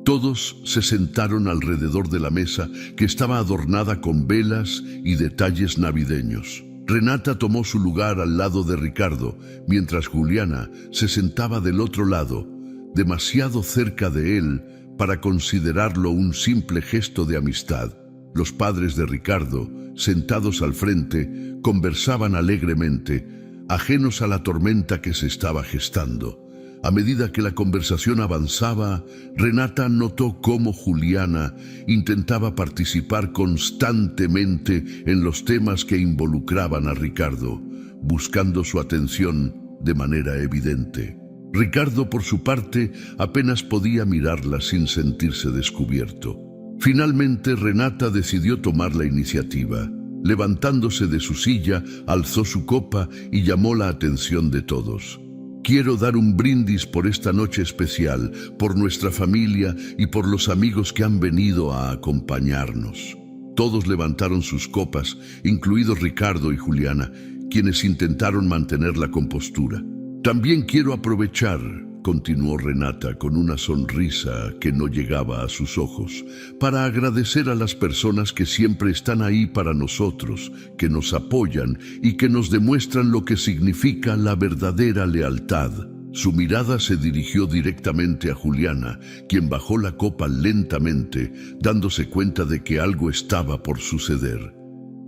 todos se sentaron alrededor de la mesa que estaba adornada con velas y detalles navideños. Renata tomó su lugar al lado de Ricardo, mientras Juliana se sentaba del otro lado, demasiado cerca de él para considerarlo un simple gesto de amistad. Los padres de Ricardo, sentados al frente, conversaban alegremente, ajenos a la tormenta que se estaba gestando. A medida que la conversación avanzaba, Renata notó cómo Juliana intentaba participar constantemente en los temas que involucraban a Ricardo, buscando su atención de manera evidente. Ricardo, por su parte, apenas podía mirarla sin sentirse descubierto. Finalmente, Renata decidió tomar la iniciativa. Levantándose de su silla, alzó su copa y llamó la atención de todos. «Quiero dar un brindis por esta noche especial, por nuestra familia y por los amigos que han venido a acompañarnos». Todos levantaron sus copas, incluidos Ricardo y Juliana, quienes intentaron mantener la compostura. «También quiero aprovechar», continuó Renata con una sonrisa que no llegaba a sus ojos, «para agradecer a las personas que siempre están ahí para nosotros, que nos apoyan y que nos demuestran lo que significa la verdadera lealtad». Su mirada se dirigió directamente a Juliana, quien bajó la copa lentamente, dándose cuenta de que algo estaba por suceder.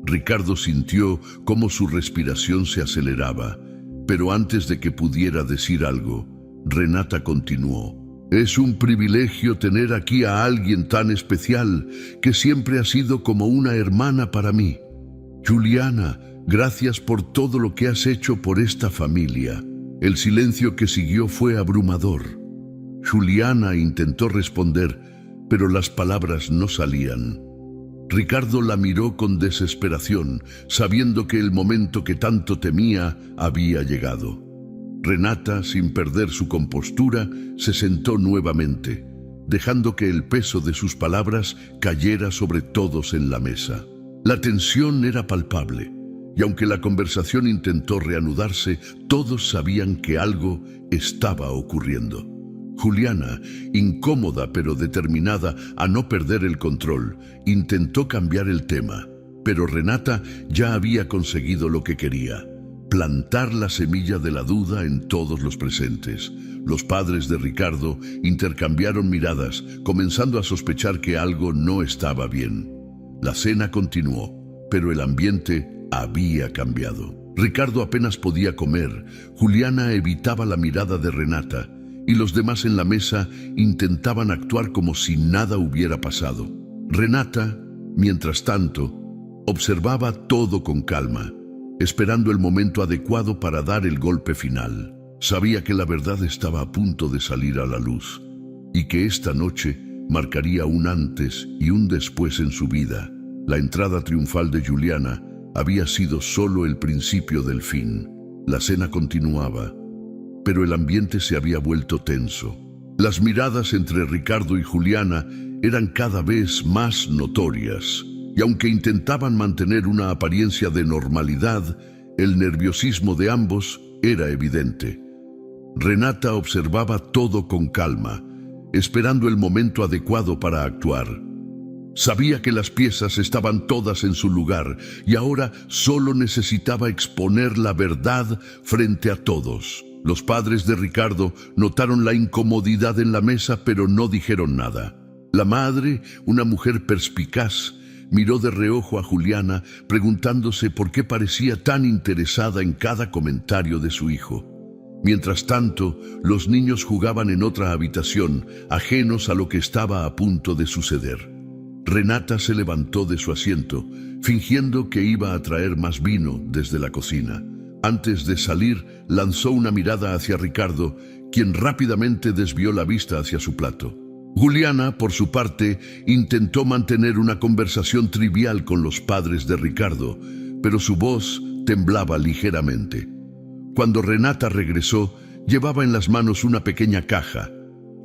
Ricardo sintió cómo su respiración se aceleraba, pero antes de que pudiera decir algo, Renata continuó. «Es un privilegio tener aquí a alguien tan especial que siempre ha sido como una hermana para mí. Juliana, gracias por todo lo que has hecho por esta familia». El silencio que siguió fue abrumador. Juliana intentó responder, pero las palabras no salían. Ricardo la miró con desesperación, sabiendo que el momento que tanto temía había llegado. Renata, sin perder su compostura, se sentó nuevamente, dejando que el peso de sus palabras cayera sobre todos en la mesa. La tensión era palpable, y aunque la conversación intentó reanudarse, todos sabían que algo estaba ocurriendo. Juliana, incómoda pero determinada a no perder el control, intentó cambiar el tema, pero Renata ya había conseguido lo que quería: plantar la semilla de la duda en todos los presentes. Los padres de Ricardo intercambiaron miradas, comenzando a sospechar que algo no estaba bien. La cena continuó, pero el ambiente había cambiado. Ricardo apenas podía comer, Juliana evitaba la mirada de Renata, y los demás en la mesa intentaban actuar como si nada hubiera pasado. Renata, mientras tanto, observaba todo con calma, esperando el momento adecuado para dar el golpe final. Sabía que la verdad estaba a punto de salir a la luz, y que esta noche marcaría un antes y un después en su vida. La entrada triunfal de Juliana había sido solo el principio del fin. La cena continuaba, pero el ambiente se había vuelto tenso. Las miradas entre Ricardo y Juliana eran cada vez más notorias, y aunque intentaban mantener una apariencia de normalidad, el nerviosismo de ambos era evidente. Renata observaba todo con calma, esperando el momento adecuado para actuar. Sabía que las piezas estaban todas en su lugar y ahora solo necesitaba exponer la verdad frente a todos. Los padres de Ricardo notaron la incomodidad en la mesa, pero no dijeron nada. La madre, una mujer perspicaz, miró de reojo a Juliana, preguntándose por qué parecía tan interesada en cada comentario de su hijo. Mientras tanto, los niños jugaban en otra habitación, ajenos a lo que estaba a punto de suceder. Renata se levantó de su asiento, fingiendo que iba a traer más vino desde la cocina. Antes de salir, lanzó una mirada hacia Ricardo, quien rápidamente desvió la vista hacia su plato. Juliana, por su parte, intentó mantener una conversación trivial con los padres de Ricardo, pero su voz temblaba ligeramente. Cuando Renata regresó, llevaba en las manos una pequeña caja.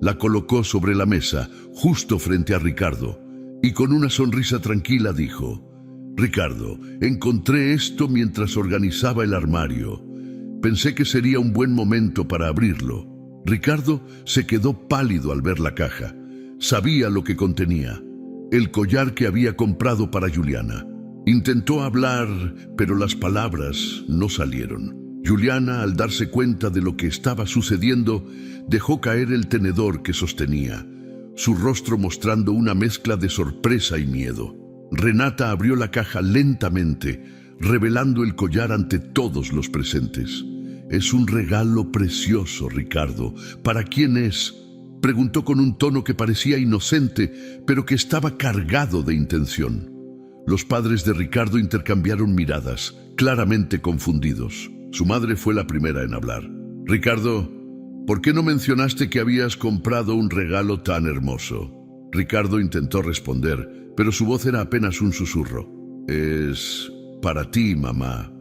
La colocó sobre la mesa, justo frente a Ricardo, y con una sonrisa tranquila dijo: «Ricardo, encontré esto mientras organizaba el armario. Pensé que sería un buen momento para abrirlo». Ricardo se quedó pálido al ver la caja. Sabía lo que contenía: el collar que había comprado para Juliana. Intentó hablar, pero las palabras no salieron. Juliana, al darse cuenta de lo que estaba sucediendo, dejó caer el tenedor que sostenía, su rostro mostrando una mezcla de sorpresa y miedo. Renata abrió la caja lentamente, revelando el collar ante todos los presentes. «Es un regalo precioso, Ricardo. ¿Para quién es?», preguntó con un tono que parecía inocente, pero que estaba cargado de intención. Los padres de Ricardo intercambiaron miradas, claramente confundidos. Su madre fue la primera en hablar. «Ricardo, ¿por qué no mencionaste que habías comprado un regalo tan hermoso?». Ricardo intentó responder, pero su voz era apenas un susurro. «Es para ti, mamá»,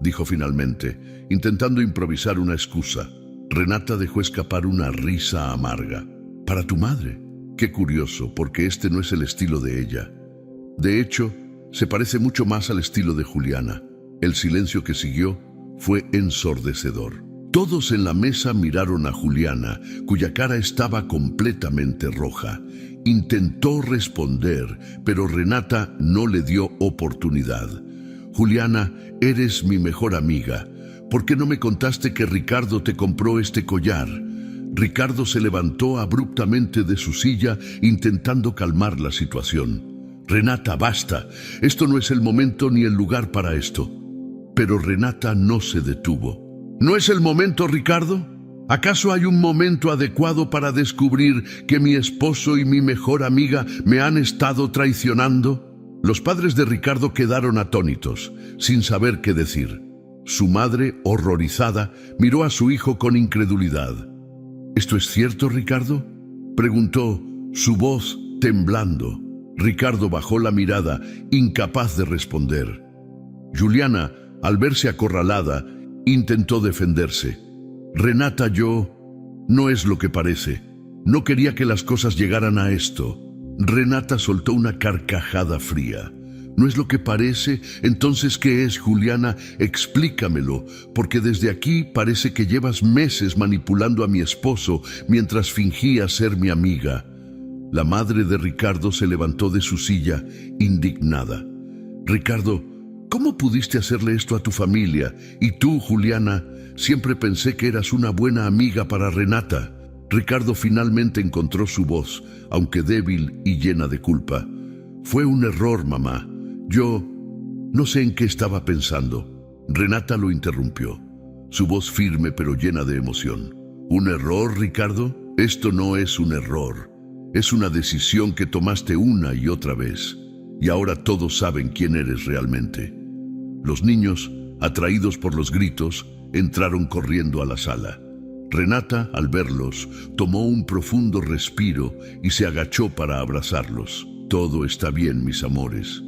dijo finalmente, intentando improvisar una excusa. Renata dejó escapar una risa amarga. «¿Para tu madre? Qué curioso, porque este no es el estilo de ella. De hecho, se parece mucho más al estilo de Juliana». El silencio que siguió fue ensordecedor. Todos en la mesa miraron a Juliana, cuya cara estaba completamente roja. Intentó responder, pero Renata no le dio oportunidad. «Juliana, eres mi mejor amiga. ¿Por qué no me contaste que Ricardo te compró este collar?». Ricardo se levantó abruptamente de su silla, intentando calmar la situación. «Renata, basta. Esto no es el momento ni el lugar para esto». Pero Renata no se detuvo. «¿No es el momento, Ricardo? ¿Acaso hay un momento adecuado para descubrir que mi esposo y mi mejor amiga me han estado traicionando?». Los padres de Ricardo quedaron atónitos, sin saber qué decir. Su madre, horrorizada, miró a su hijo con incredulidad. «¿Esto es cierto, Ricardo?», preguntó, su voz temblando. Ricardo bajó la mirada, incapaz de responder. Juliana, al verse acorralada, intentó defenderse. «Renata, no es lo que parece. No quería que las cosas llegaran a esto». Renata soltó una carcajada fría. «¿No es lo que parece? Entonces, ¿qué es, Juliana? Explícamelo, porque desde aquí parece que llevas meses manipulando a mi esposo mientras fingía ser mi amiga». La madre de Ricardo se levantó de su silla, indignada. «Ricardo, ¿cómo pudiste hacerle esto a tu familia? Y tú, Juliana, siempre pensé que eras una buena amiga para Renata». Ricardo finalmente encontró su voz, aunque débil y llena de culpa. «Fue un error, mamá. Yo no sé en qué estaba pensando». Renata lo interrumpió, su voz firme pero llena de emoción. «¿Un error, Ricardo? Esto no es un error. Es una decisión que tomaste una y otra vez. Y ahora todos saben quién eres realmente». Los niños, atraídos por los gritos, entraron corriendo a la sala. Renata, al verlos, tomó un profundo respiro y se agachó para abrazarlos. «Todo está bien, mis amores.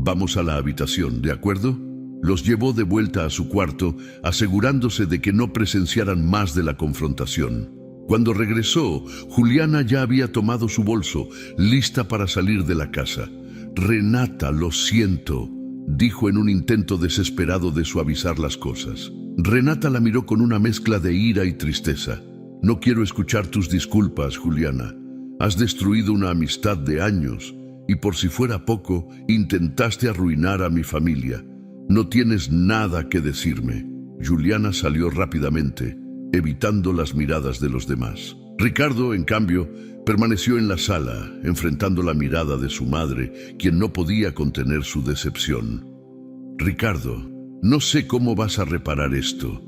Vamos a la habitación, ¿de acuerdo? Los llevó de vuelta a su cuarto, asegurándose de que no presenciaran más de la confrontación. Cuando regresó, Juliana ya había tomado su bolso, lista para salir de la casa. «Renata, lo siento», dijo en un intento desesperado de suavizar las cosas. Renata la miró con una mezcla de ira y tristeza. «No quiero escuchar tus disculpas, Juliana. Has destruido una amistad de años y por si fuera poco, intentaste arruinar a mi familia. No tienes nada que decirme». Juliana salió rápidamente, evitando las miradas de los demás. Ricardo, en cambio, permaneció en la sala, enfrentando la mirada de su madre, quien no podía contener su decepción. «Ricardo, no sé cómo vas a reparar esto,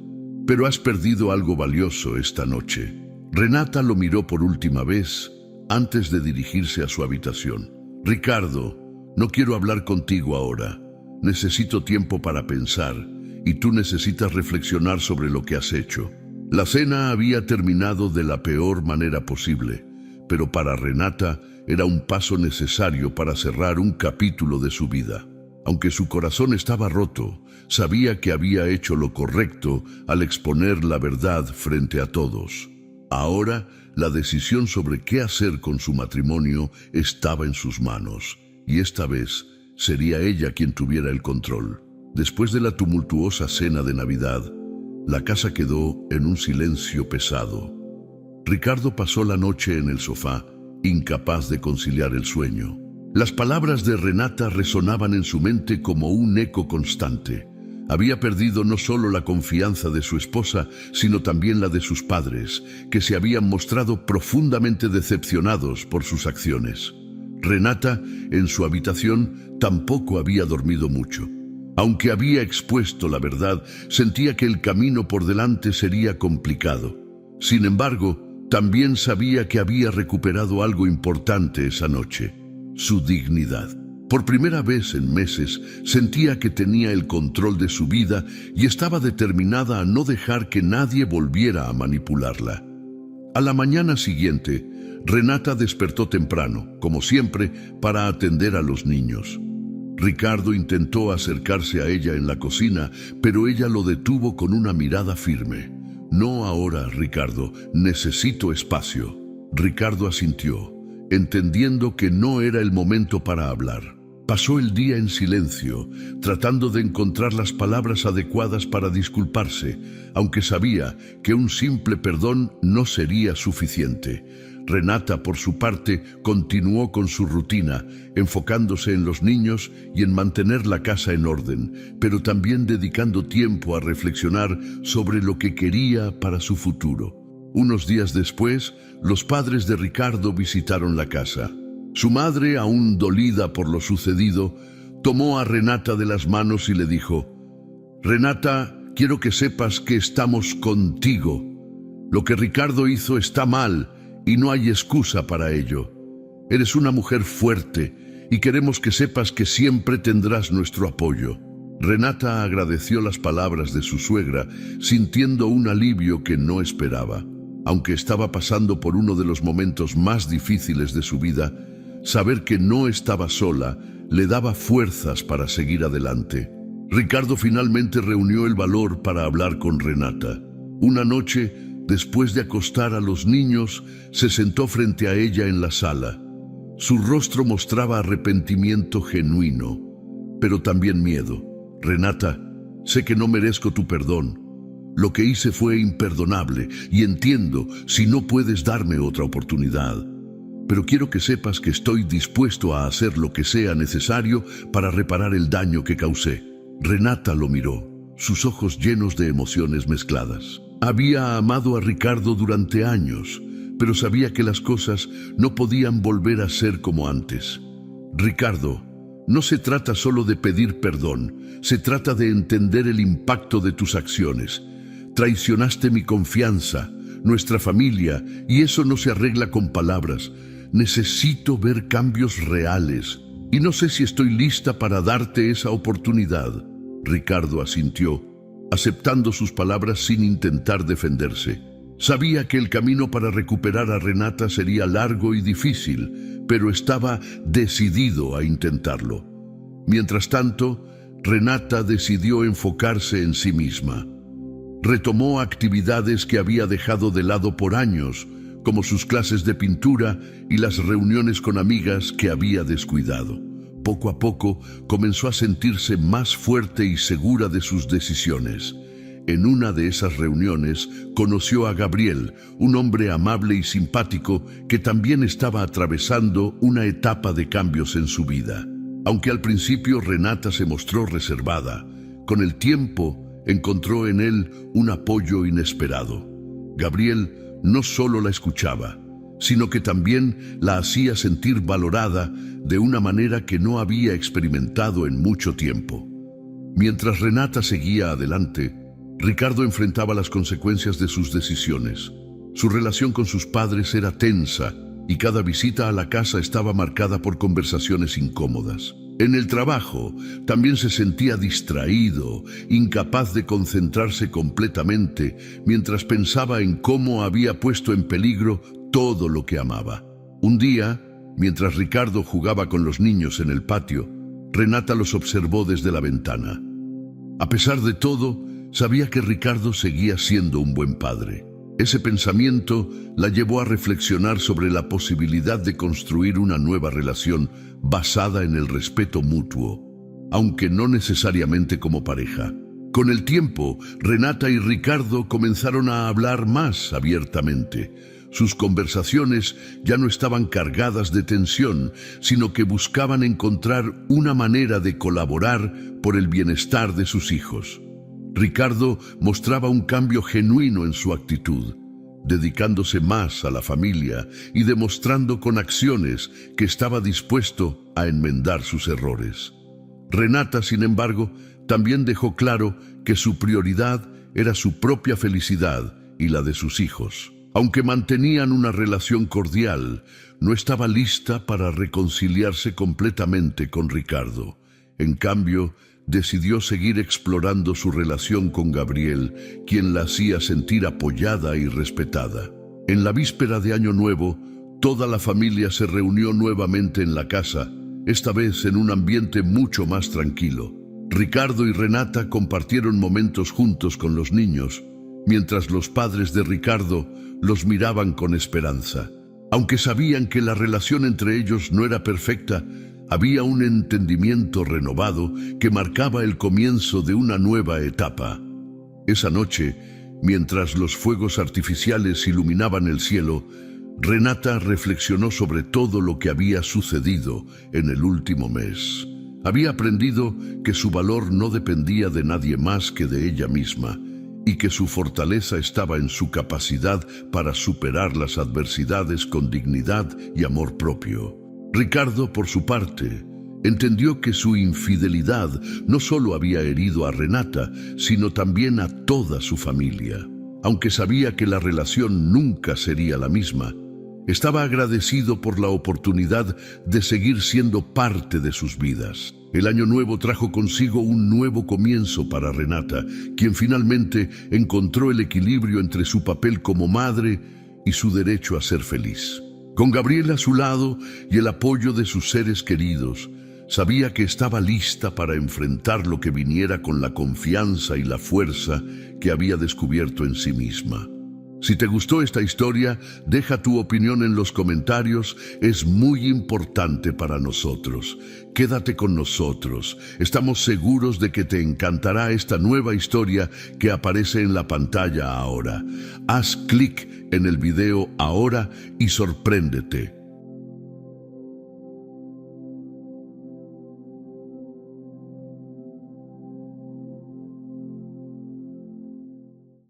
pero has perdido algo valioso esta noche». Renata lo miró por última vez antes de dirigirse a su habitación. «Ricardo, no quiero hablar contigo ahora. Necesito tiempo para pensar y tú necesitas reflexionar sobre lo que has hecho». La cena había terminado de la peor manera posible, pero para Renata era un paso necesario para cerrar un capítulo de su vida. Aunque su corazón estaba roto, sabía que había hecho lo correcto al exponer la verdad frente a todos. Ahora, la decisión sobre qué hacer con su matrimonio estaba en sus manos, y esta vez sería ella quien tuviera el control. Después de la tumultuosa cena de Navidad, la casa quedó en un silencio pesado. Ricardo pasó la noche en el sofá, incapaz de conciliar el sueño. Las palabras de Renata resonaban en su mente como un eco constante. Había perdido no solo la confianza de su esposa, sino también la de sus padres, que se habían mostrado profundamente decepcionados por sus acciones. Renata, en su habitación, tampoco había dormido mucho. Aunque había expuesto la verdad, sentía que el camino por delante sería complicado. Sin embargo, también sabía que había recuperado algo importante esa noche: su dignidad. Por primera vez en meses, sentía que tenía el control de su vida y estaba determinada a no dejar que nadie volviera a manipularla. A la mañana siguiente, Renata despertó temprano, como siempre, para atender a los niños. Ricardo intentó acercarse a ella en la cocina, pero ella lo detuvo con una mirada firme. «No ahora, Ricardo, necesito espacio». Ricardo asintió, entendiendo que no era el momento para hablar. Pasó el día en silencio, tratando de encontrar las palabras adecuadas para disculparse, aunque sabía que un simple perdón no sería suficiente. Renata, por su parte, continuó con su rutina, enfocándose en los niños y en mantener la casa en orden, pero también dedicando tiempo a reflexionar sobre lo que quería para su futuro. Unos días después, los padres de Ricardo visitaron la casa. Su madre, aún dolida por lo sucedido, tomó a Renata de las manos y le dijo: «Renata, quiero que sepas que estamos contigo. Lo que Ricardo hizo está mal y no hay excusa para ello. Eres una mujer fuerte y queremos que sepas que siempre tendrás nuestro apoyo». Renata agradeció las palabras de su suegra, sintiendo un alivio que no esperaba. Aunque estaba pasando por uno de los momentos más difíciles de su vida, saber que no estaba sola le daba fuerzas para seguir adelante. Ricardo finalmente reunió el valor para hablar con Renata. Una noche, después de acostar a los niños, se sentó frente a ella en la sala. Su rostro mostraba arrepentimiento genuino, pero también miedo. «Renata, sé que no merezco tu perdón. Lo que hice fue imperdonable y entiendo si no puedes darme otra oportunidad. Pero quiero que sepas que estoy dispuesto a hacer lo que sea necesario para reparar el daño que causé». Renata lo miró, sus ojos llenos de emociones mezcladas. Había amado a Ricardo durante años, pero sabía que las cosas no podían volver a ser como antes. «Ricardo, no se trata solo de pedir perdón, se trata de entender el impacto de tus acciones. Traicionaste mi confianza, nuestra familia, y eso no se arregla con palabras. Necesito ver cambios reales, y no sé si estoy lista para darte esa oportunidad». Ricardo asintió, aceptando sus palabras sin intentar defenderse. Sabía que el camino para recuperar a Renata sería largo y difícil, pero estaba decidido a intentarlo. Mientras tanto, Renata decidió enfocarse en sí misma. Retomó actividades que había dejado de lado por años, como sus clases de pintura y las reuniones con amigas que había descuidado. Poco a poco comenzó a sentirse más fuerte y segura de sus decisiones. En una de esas reuniones conoció a Gabriel, un hombre amable y simpático que también estaba atravesando una etapa de cambios en su vida. Aunque al principio Renata se mostró reservada, con el tiempo encontró en él un apoyo inesperado. Gabriel no solo la escuchaba, sino que también la hacía sentir valorada de una manera que no había experimentado en mucho tiempo. Mientras Renata seguía adelante, Ricardo enfrentaba las consecuencias de sus decisiones. Su relación con sus padres era tensa y cada visita a la casa estaba marcada por conversaciones incómodas. En el trabajo también se sentía distraído, incapaz de concentrarse completamente, mientras pensaba en cómo había puesto en peligro todo lo que amaba. Un día, mientras Ricardo jugaba con los niños en el patio, Renata los observó desde la ventana. A pesar de todo, sabía que Ricardo seguía siendo un buen padre. Ese pensamiento la llevó a reflexionar sobre la posibilidad de construir una nueva relación basada en el respeto mutuo, aunque no necesariamente como pareja. Con el tiempo, Renata y Ricardo comenzaron a hablar más abiertamente. Sus conversaciones ya no estaban cargadas de tensión, sino que buscaban encontrar una manera de colaborar por el bienestar de sus hijos. Ricardo mostraba un cambio genuino en su actitud, dedicándose más a la familia y demostrando con acciones que estaba dispuesto a enmendar sus errores. Renata, sin embargo, también dejó claro que su prioridad era su propia felicidad y la de sus hijos. Aunque mantenían una relación cordial, no estaba lista para reconciliarse completamente con Ricardo. En cambio, decidió seguir explorando su relación con Gabriel, quien la hacía sentir apoyada y respetada. En la víspera de Año Nuevo, toda la familia se reunió nuevamente en la casa, esta vez en un ambiente mucho más tranquilo. Ricardo y Renata compartieron momentos juntos con los niños, mientras los padres de Ricardo los miraban con esperanza. Aunque sabían que la relación entre ellos no era perfecta, había un entendimiento renovado que marcaba el comienzo de una nueva etapa. Esa noche, mientras los fuegos artificiales iluminaban el cielo, Renata reflexionó sobre todo lo que había sucedido en el último mes. Había aprendido que su valor no dependía de nadie más que de ella misma, y que su fortaleza estaba en su capacidad para superar las adversidades con dignidad y amor propio. Ricardo, por su parte, entendió que su infidelidad no solo había herido a Renata, sino también a toda su familia. Aunque sabía que la relación nunca sería la misma, estaba agradecido por la oportunidad de seguir siendo parte de sus vidas. El Año Nuevo trajo consigo un nuevo comienzo para Renata, quien finalmente encontró el equilibrio entre su papel como madre y su derecho a ser feliz. Con Gabriel a su lado y el apoyo de sus seres queridos, sabía que estaba lista para enfrentar lo que viniera con la confianza y la fuerza que había descubierto en sí misma. Si te gustó esta historia, deja tu opinión en los comentarios, es muy importante para nosotros. Quédate con nosotros, estamos seguros de que te encantará esta nueva historia que aparece en la pantalla ahora. Haz clic en el video ahora y sorpréndete.